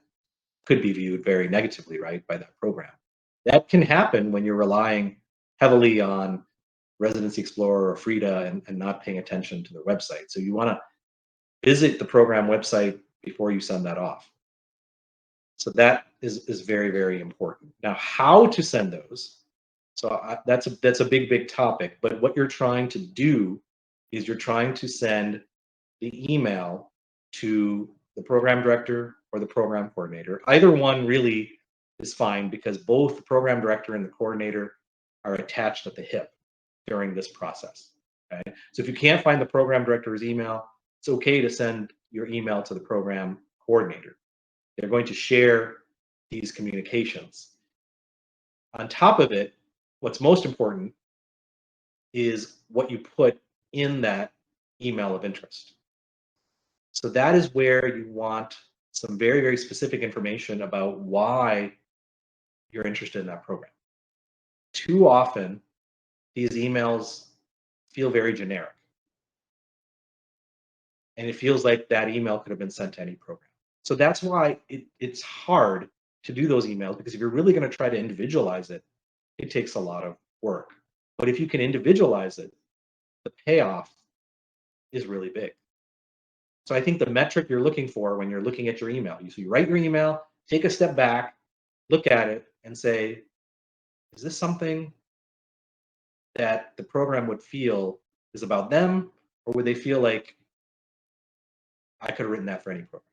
could be viewed very negatively, right, by that program. That can happen when you're relying heavily on Residency Explorer or Frida, and not paying attention to their website. So you want to visit the program website before you send that off. So that is very, very important. Now, how to send those? So that's a big topic. But what you're trying to do is you're trying to send the email to the program director or the program coordinator. Either one really is fine, because both the program director and the coordinator are attached at the hip during this process. Okay, so if you can't find the program director's email, it's okay to send your email to the program coordinator. They're going to share these communications. On top of it, what's most important is what you put in that email of interest. So that is where you want some very, very specific information about why you're interested in that program. Too often, these emails feel very generic, and it feels like that email could have been sent to any program. So that's why it's hard to do those emails, because if you're really going to try to individualize it, it takes a lot of work. But if you can individualize it, the payoff is really big. So I think the metric you're looking for when you're looking at your email, you write your email, take a step back, look at it, and say, is this something that the program would feel is about them, or would they feel like I could have written that for any program?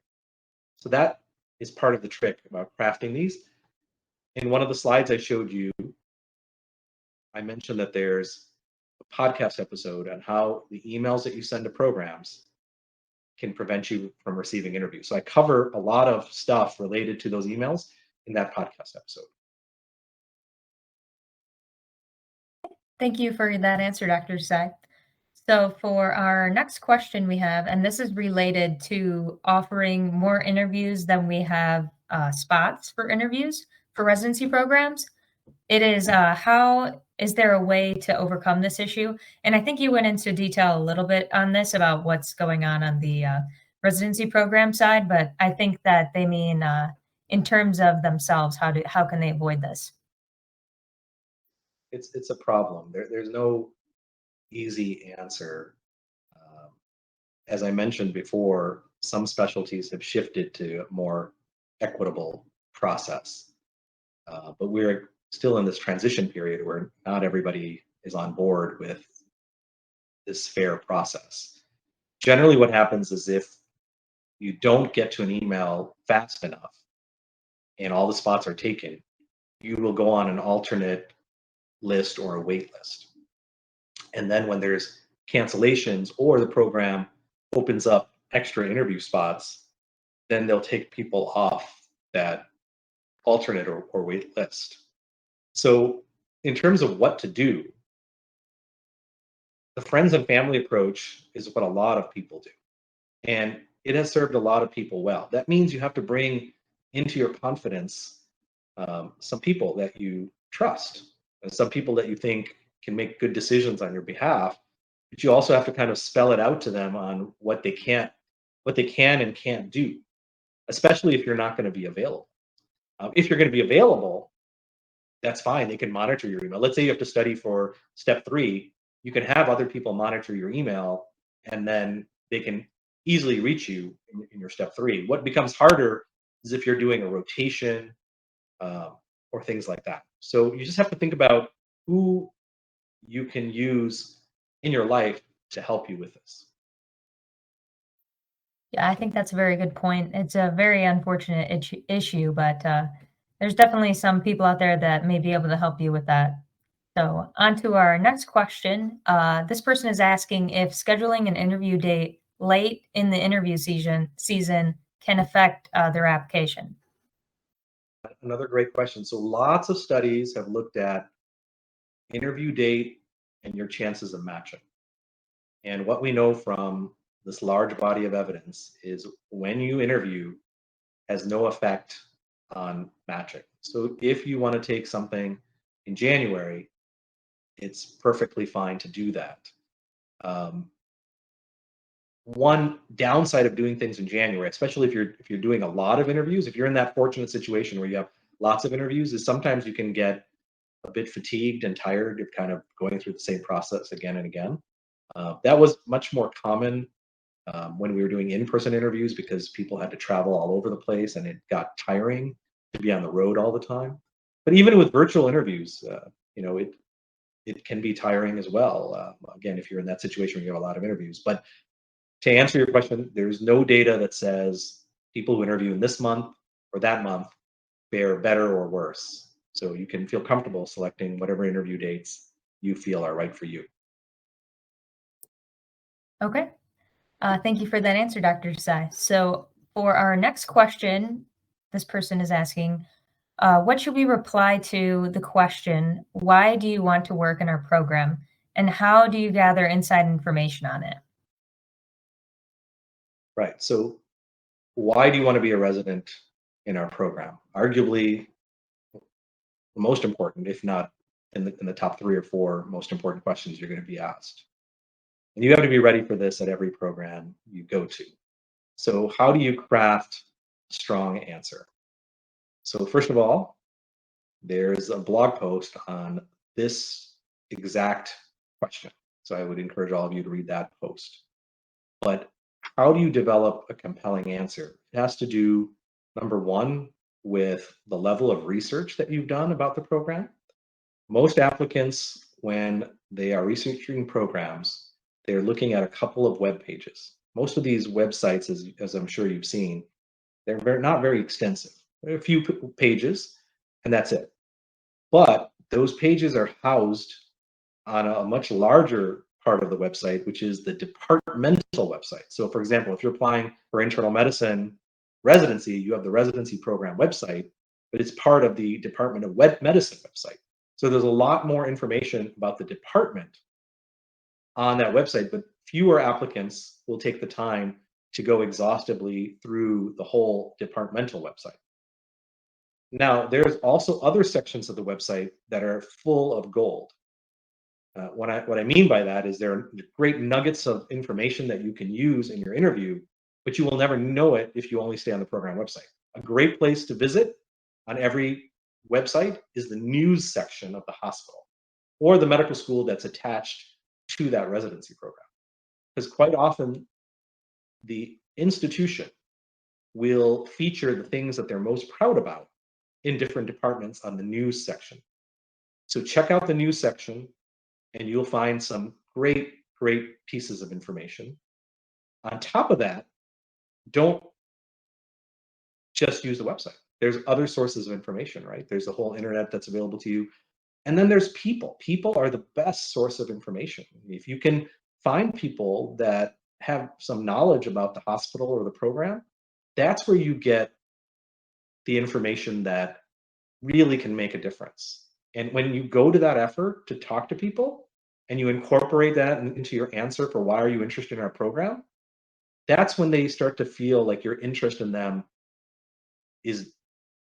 So that is part of the trick about crafting these. In one of the slides I showed you, I mentioned that there's a podcast episode on how the emails that you send to programs can prevent you from receiving interviews. So I cover a lot of stuff related to those emails in that podcast episode. Thank you for that answer, Dr. Desai. So for our next question we have, and this is related to offering more interviews than we have spots for interviews for residency programs. It is how is there a way to overcome this issue? And I think you went into detail a little bit on this about what's going on the residency program side, but I think that they mean in terms of themselves, how can they avoid this? It's a problem. There's no easy answer. Um, as I mentioned before, some specialties have shifted to a more equitable process, but we're still in this transition period where not everybody is on board with this fair process. Generally, what happens is if you don't get to an email fast enough and all the spots are taken, you will go on an alternate list or a wait list. And then when there's cancellations or the program opens up extra interview spots, then they'll take people off that alternate or wait list. So, in terms of what to do, the friends and family approach is what a lot of people do. And it has served a lot of people well. That means you have to bring into your confidence some people that you trust, and some people that you think can make good decisions on your behalf, but you also have to kind of spell it out to them on what they can and can't do, especially if you're not going to be available. If you're going to be available, that's fine. They can monitor your email. Let's say you have to study for step 3, you can have other people monitor your email, and then they can easily reach you in your step 3. What becomes harder is if you're doing a rotation, or things like that. So you just have to think about who you can use in your life to help you with this. Yeah, I think that's a very good point. It's a very unfortunate issue, but there's definitely some people out there that may be able to help you with that. So, on to our next question. This person is asking if scheduling an interview date late in the interview season can affect their application. Another great question. So lots of studies have looked at interview date and your chances of matching. And what we know from this large body of evidence is when you interview has no effect on matching. So if you want to take something in January, it's perfectly fine to do that. Um, One downside of doing things in January, especially if you're doing a lot of interviews, if you're in that fortunate situation where you have lots of interviews, is sometimes you can get a bit fatigued and tired of kind of going through the same process again and again. That was much more common when we were doing in-person interviews because people had to travel all over the place and it got tiring to be on the road all the time. But even with virtual interviews, it can be tiring as well. Again, if you're in that situation where you have a lot of interviews. But to answer your question, there's no data that says people who interview in this month or that month fare better or worse. So you can feel comfortable selecting whatever interview dates you feel are right for you. Okay. Thank you for that answer, Dr. Desai. So, for our next question, this person is asking, what should we reply to the question, why do you want to work in our program? And how do you gather inside information on it? Right. So why do you want to be a resident in our program? Arguably the most important, if not in the top 3 or 4 most important questions you're going to be asked. And you have to be ready for this at every program you go to. So how do you craft a strong answer? So first of all, there's a blog post on this exact question. So I would encourage all of you to read that post. But how do you develop a compelling answer? It has to do, number one, with the level of research that you've done about the program. Most applicants, when they are researching programs, they're looking at a couple of web pages. Most of these websites, as I'm sure you've seen, not very extensive. They're a few pages, and that's it. But those pages are housed on a much larger part of the website, which is the departmental website. So, for example, if you're applying for internal medicine residency, you have the residency program website, but it's part of the Department of Medicine website. So, there's a lot more information about the department on that website, but fewer applicants will take the time to go exhaustively through the whole departmental website. Now, there's also other sections of the website that are full of gold. What I mean by that is there are great nuggets of information that you can use in your interview, but you will never know it if you only stay on the program website. A great place to visit on every website is the news section of the hospital or the medical school that's attached to that residency program. Because quite often the institution will feature the things that they're most proud about in different departments on the news section. So check out the news section and you'll find some great pieces of information. On top of that, don't just use the website. There's other sources of information, right? There's the whole internet that's available to you. And then there's people. People are the best source of information. If you can find people that have some knowledge about the hospital or the program, that's where you get the information that really can make a difference. And when you go to that effort to talk to people and you incorporate that into your answer for why are you interested in our program, that's when they start to feel like your interest in them is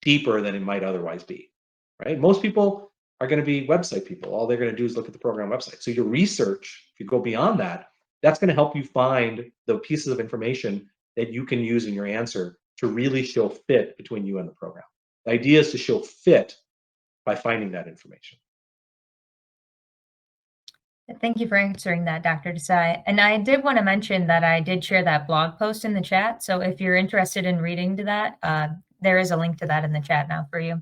deeper than it might otherwise be, right? Most people are going to be website people. All they're going to do is look at the program website. So your research, if you go beyond that, that's going to help you find the pieces of information that you can use in your answer to really show fit between you and the program. The idea is to show fit by finding that information. Thank you for answering that, Dr. Desai. And I did want to mention that I did share that blog post in the chat. So if you're interested in reading to that, there is a link to that in the chat now for you.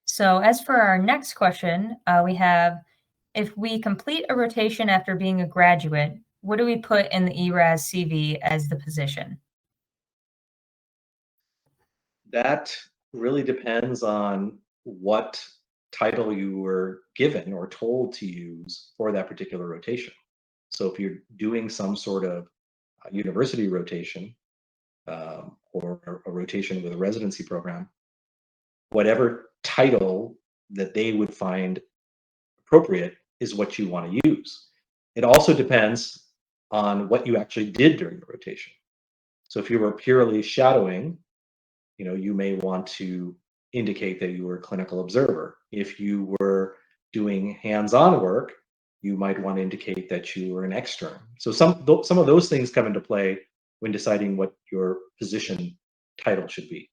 So as for our next question, we have, if we complete a rotation after being a graduate, what do we put in the ERAS CV as the position? That really depends on what title you were given or told to use for that particular rotation. So if you're doing some sort of university rotation or a rotation with a residency program, whatever title that they would find appropriate is what you want to use. It also depends on what you actually did during the rotation. So if you were purely shadowing, you may want to indicate that you were a clinical observer. If you were doing hands-on work, you might want to indicate that you were an extern. So some of those things come into play when deciding what your position title should be.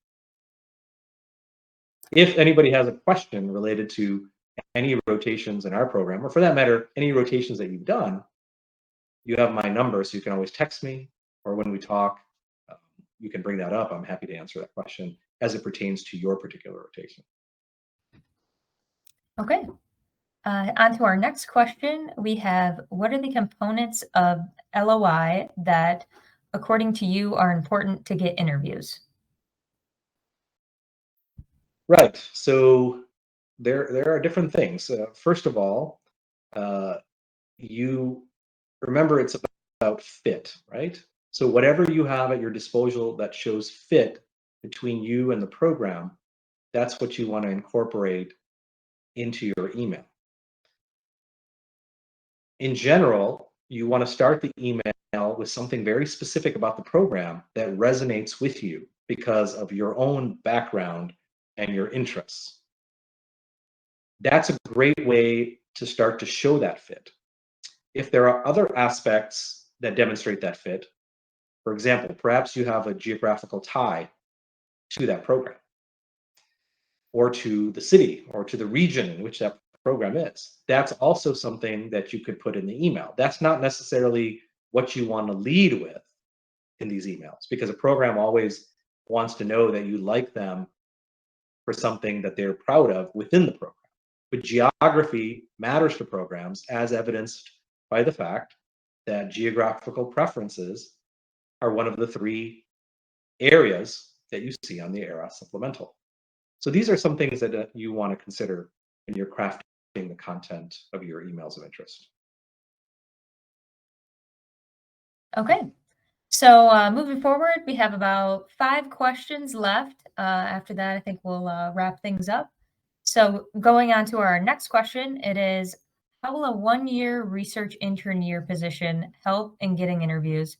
If anybody has a question related to any rotations in our program, or for that matter, any rotations that you've done, you have my number, so you can always text me, or when we talk, you can bring that up. I'm happy to answer that question as it pertains to your particular rotation. Okay. On to our next question. We have, what are the components of LOI that, according to you, are important to get interviews? Right. So there are different things. First of all, you remember it's about fit, right? So whatever you have at your disposal that shows fit between you and the program, that's what you want to incorporate into your email. In general, you want to start the email with something very specific about the program that resonates with you because of your own background and your interests. That's a great way to start to show that fit. If there are other aspects that demonstrate that fit, for example, perhaps you have a geographical tie to that program, or to the city, or to the region in which that program is. That's also something that you could put in the email. That's not necessarily what you want to lead with in these emails, because a program always wants to know that you like them for something that they're proud of within the program. But geography matters to programs, as evidenced by the fact that geographical preferences are one of the 3 areas that you see on the ERA supplemental. So these are some things that you want to consider when you're crafting the content of your emails of interest. Okay. So moving forward, we have about 5 questions left. After that, I think we'll wrap things up. So going on to our next question, it is, how will a 1-year research intern year position help in getting interviews?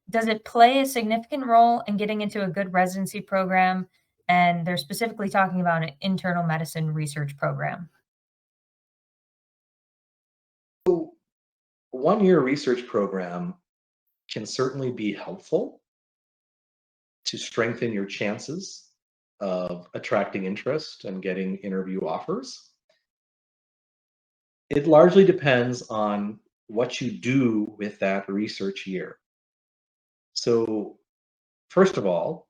Does it play a significant role in getting into a good residency program? And they're specifically talking about an internal medicine research program. So a 1-year research program can certainly be helpful to strengthen your chances of attracting interest and getting interview offers. It largely depends on what you do with that research year. So, first of all,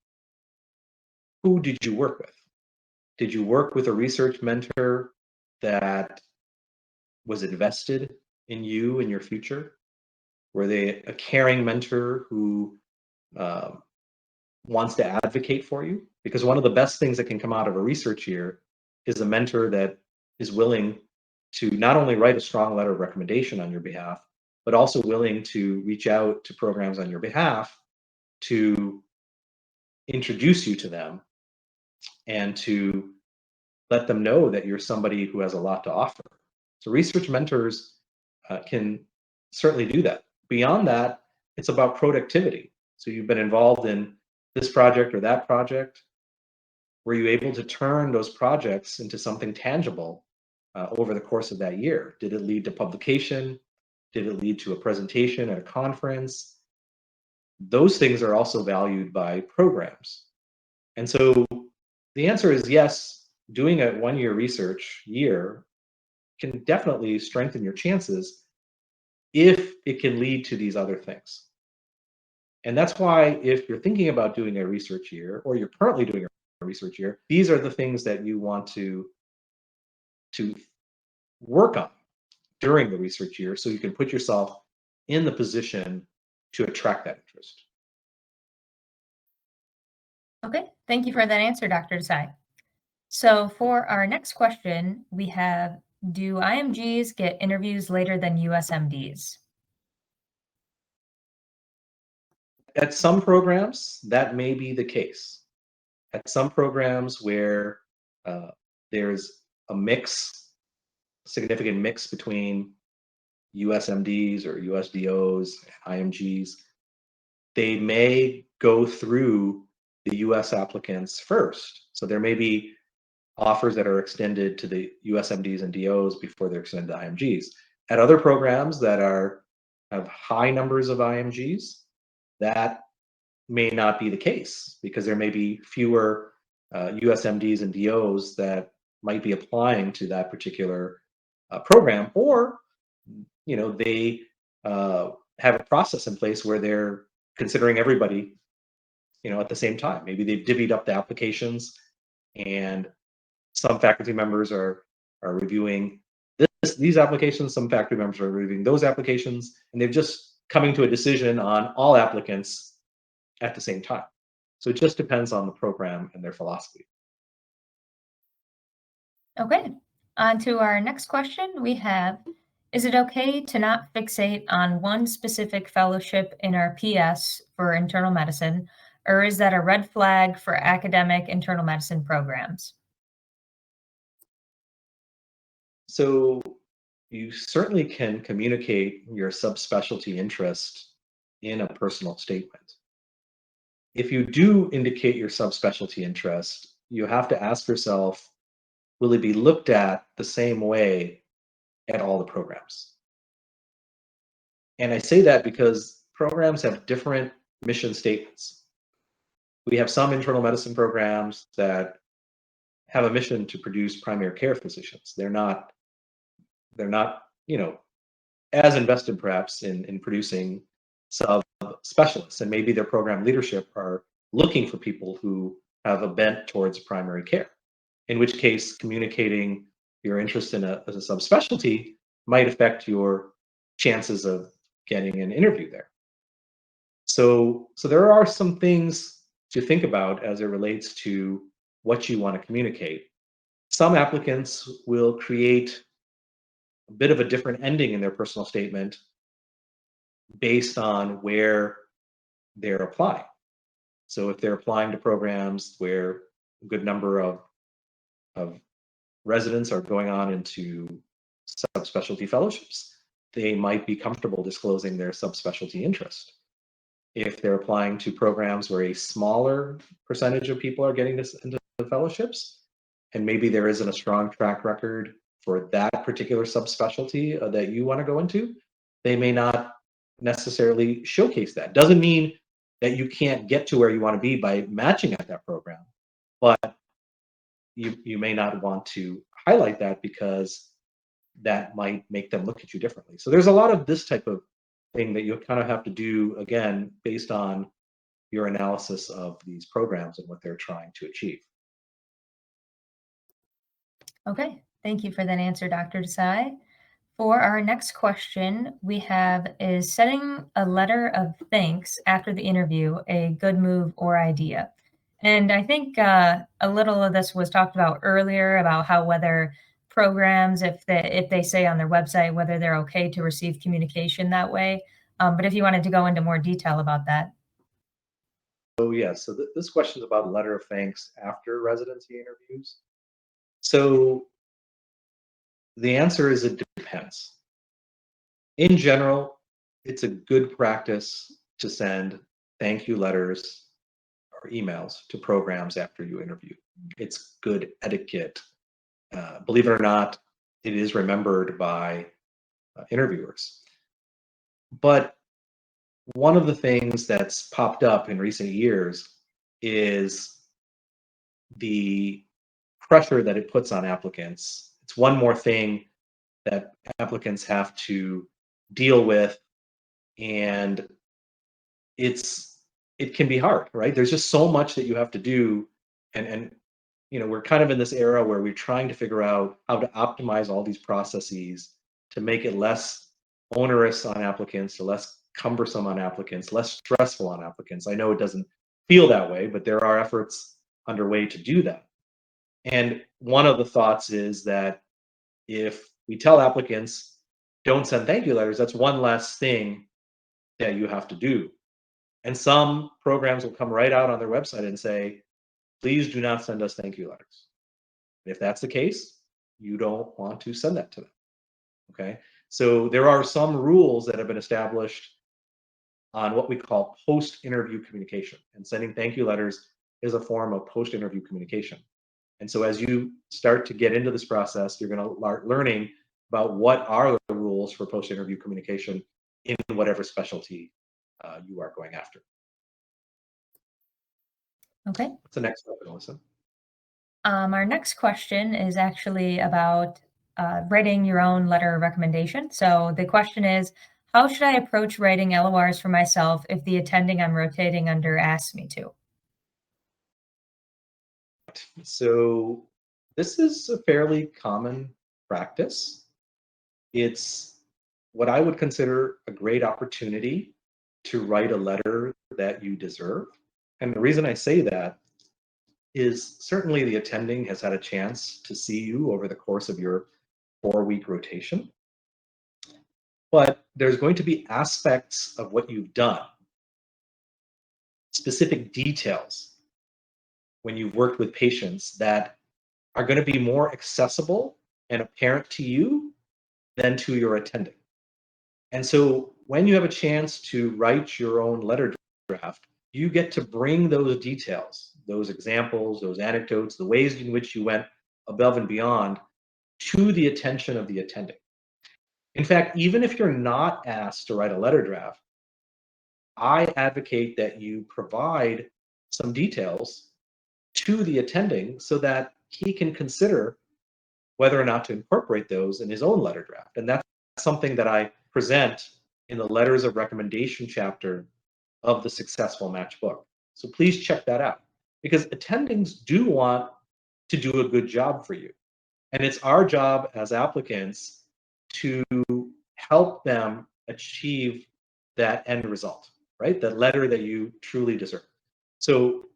who did you work with? Did you work with a research mentor that was invested in you and your future? Were they a caring mentor who wants to advocate for you? Because one of the best things that can come out of a research year is a mentor that is willing to not only write a strong letter of recommendation on your behalf, but also willing to reach out to programs on your behalf to introduce you to them and to let them know that you're somebody who has a lot to offer. So research mentors can certainly do that. Beyond that, it's about productivity. So you've been involved in this project or that project. Were you able to turn those projects into something tangible over the course of that year? Did it lead to publication? Did it lead to a presentation at a conference? Those things are also valued by programs. And so the answer is yes, doing a 1-year research year can definitely strengthen your chances if it can lead to these other things. And that's why if you're thinking about doing a research year or you're currently doing a research year, these are the things that you want to work on during the research year so you can put yourself in the position to attract that interest. Okay, thank you for that answer, Dr. Desai. So for our next question, we have, do IMGs get interviews later than USMDs? At some programs, that may be the case. At some programs where there's a significant mix between USMDs or USDOs, IMGs, they may go through the US applicants first. So there may be offers that are extended to the USMDs and DOs before they're extended to IMGs. At other programs that have high numbers of IMGs, that may not be the case because there may be fewer USMDs and DOs that might be applying to that particular program, or they have a process in place where they're considering everybody at the same time. Maybe they've divvied up the applications, and some faculty members are reviewing these applications, some faculty members are reviewing those applications, and they've just coming to a decision on all applicants at the same time. So it just depends on the program and their philosophy. Okay, on to our next question. We have, is it okay to not fixate on one specific fellowship in our PS for internal medicine, or is that a red flag for academic internal medicine programs? So you certainly can communicate your subspecialty interest in a personal statement. If you do indicate your subspecialty interest, you have to ask yourself, will it be looked at the same way at all the programs? And I say that because programs have different mission statements. We have some internal medicine programs that have a mission to produce primary care physicians. They're not, as invested perhaps in producing subspecialists, and maybe their program leadership are looking for people who have a bent towards primary care, in which case communicating your interest in a subspecialty might affect your chances of getting an interview there. So there are some things to think about as it relates to what you want to communicate. Some applicants will create a bit of a different ending in their personal statement based on where they're applying. So if they're applying to programs where a good number of residents are going on into subspecialty fellowships, they might be comfortable disclosing their subspecialty interest. If they're applying to programs where a smaller percentage of people are getting this into the fellowships, and maybe there isn't a strong track record for that particular subspecialty that you want to go into, they may not necessarily showcase that. Doesn't mean that you can't get to where you want to be by matching at that program, but you may not want to highlight that because that might make them look at you differently. So there's a lot of this type of thing that you kind of have to do, again, based on your analysis of these programs and what they're trying to achieve. Okay, thank you for that answer, Dr. Desai. For our next question, we have, is setting a letter of thanks after the interview a good move or idea? And I think a little of this was talked about earlier about how whether programs, if they say on their website whether they're okay to receive communication that way. But if you wanted to go into more detail about that. So yeah, so this question is about letter of thanks after residency interviews. So the answer is it depends. In general, it's a good practice to send thank you letters or emails to programs after you interview. It's good etiquette. Believe it or not, it is remembered by interviewers. But one of the things that's popped up in recent years is the pressure that it puts on applicants. It's one more thing that applicants have to deal with, and it can be hard, right? There's just so much that you have to do, and we're kind of in this era where we're trying to figure out how to optimize all these processes to make it less onerous on applicants, or less cumbersome on applicants, less stressful on applicants. I know it doesn't feel that way, but there are efforts underway to do that. And one of the thoughts is that if we tell applicants, don't send thank you letters, that's one less thing that you have to do. And some programs will come right out on their website and say, please do not send us thank you letters. If that's the case, you don't want to send that to them. Okay. So there are some rules that have been established on what we call post-interview communication. And sending thank you letters is a form of post-interview communication. And so as you start to get into this process, you're going to start learning about what are the rules for post-interview communication in whatever specialty you are going after. Okay. What's the next question, Melissa? Our next question is actually about writing your own letter of recommendation. So the question is, how should I approach writing LORs for myself if the attending I'm rotating under asks me to? So this is a fairly common practice. It's what I would consider a great opportunity to write a letter that you deserve. And the reason I say that is certainly the attending has had a chance to see you over the course of your 4-week rotation. But there's going to be aspects of what you've done, specific details when you've worked with patients that are going to be more accessible and apparent to you than to your attending. And so when you have a chance to write your own letter draft, you get to bring those details, those examples, those anecdotes, the ways in which you went above and beyond to the attention of the attending. In fact, even if you're not asked to write a letter draft, I advocate that you provide some details to the attending so that he can consider whether or not to incorporate those in his own letter draft. And that's something that I present in the letters of recommendation chapter of the Successful Match book. So please check that out, because attendings do want to do a good job for you. And it's our job as applicants to help them achieve that end result, right? That letter that you truly deserve. So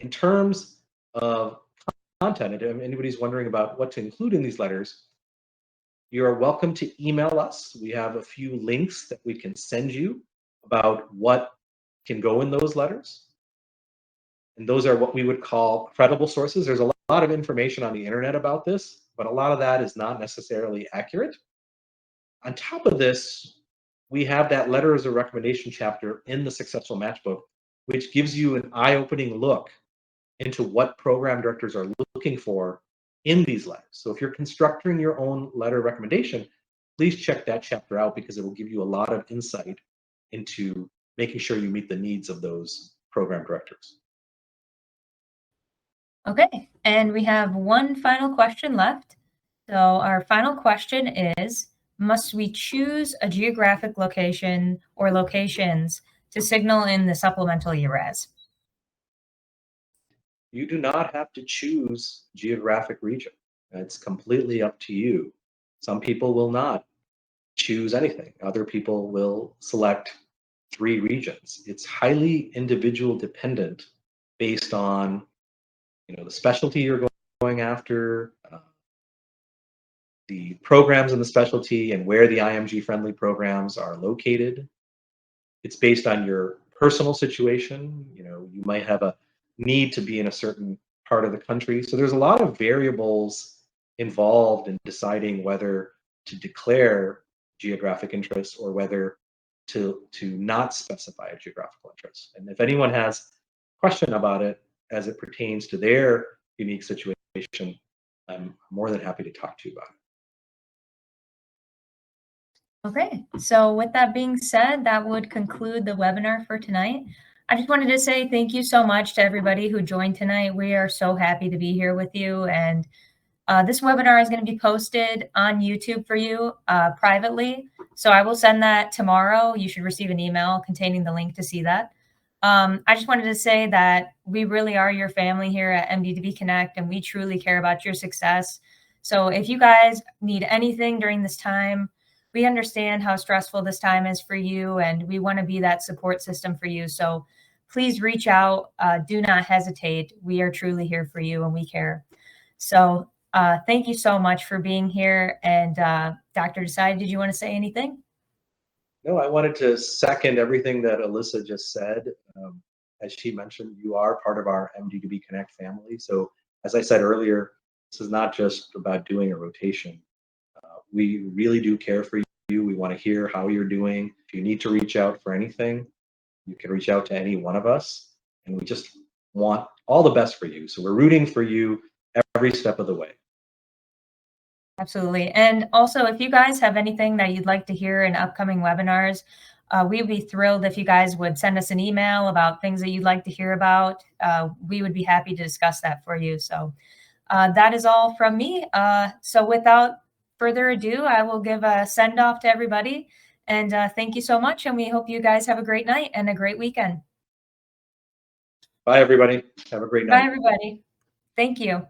in terms of content, and if anybody's wondering about what to include in these letters, you are welcome to email us. We have a few links that we can send you about what can go in those letters. And those are what we would call credible sources. There's a lot of information on the internet about this, but a lot of that is not necessarily accurate. On top of this, we have that letters of recommendation chapter in the Successful Match book, which gives you an eye-opening look into what program directors are looking for in these letters. So if you're constructing your own letter recommendation, please check that chapter out, because it will give you a lot of insight into making sure you meet the needs of those program directors. Okay, and we have one final question left. So our final question is, must we choose a geographic location or locations to signal in the supplemental ERAS? You do not have to choose geographic region. It's completely up to you. Some people will not choose anything. Other people will select 3 regions. It's highly individual dependent based on the specialty you're going after, the programs in the specialty, and where the IMG friendly programs are located. It's based on your personal situation. You might have a need to be in a certain part of the country. So there's a lot of variables involved in deciding whether to declare geographic interest or whether to not specify a geographical interest. And if anyone has a question about it as it pertains to their unique situation, I'm more than happy to talk to you about it. Okay, so with that being said, that would conclude the webinar for tonight. I just wanted to say thank you so much to everybody who joined tonight. We are so happy to be here with you, and this webinar is going to be posted on YouTube for you privately. So I will send that tomorrow. You should receive an email containing the link to see that. I just wanted to say that we really are your family here at MD2B Connect, and we truly care about your success. So if you guys need anything during this time, we understand how stressful this time is for you, and we want to be that support system for you. So please reach out. Do not hesitate. We are truly here for you, and we care. So thank you so much for being here. And Dr. Desai, did you want to say anything? No, I wanted to second everything that Alyssa just said. As she mentioned, you are part of our MD2B Connect family. So as I said earlier, this is not just about doing a rotation. We really do care for you. We want to hear how you're doing. If you need to reach out for anything, you can reach out to any one of us. And we just want all the best for you. So we're rooting for you every step of the way. Absolutely. And also, if you guys have anything that you'd like to hear in upcoming webinars, we'd be thrilled if you guys would send us an email about things that you'd like to hear about. We would be happy to discuss that for you. So that is all from me. So without further ado, I will give a send off to everybody. And thank you so much. And we hope you guys have a great night and a great weekend. Bye, everybody. Have a great night. Bye, everybody. Thank you.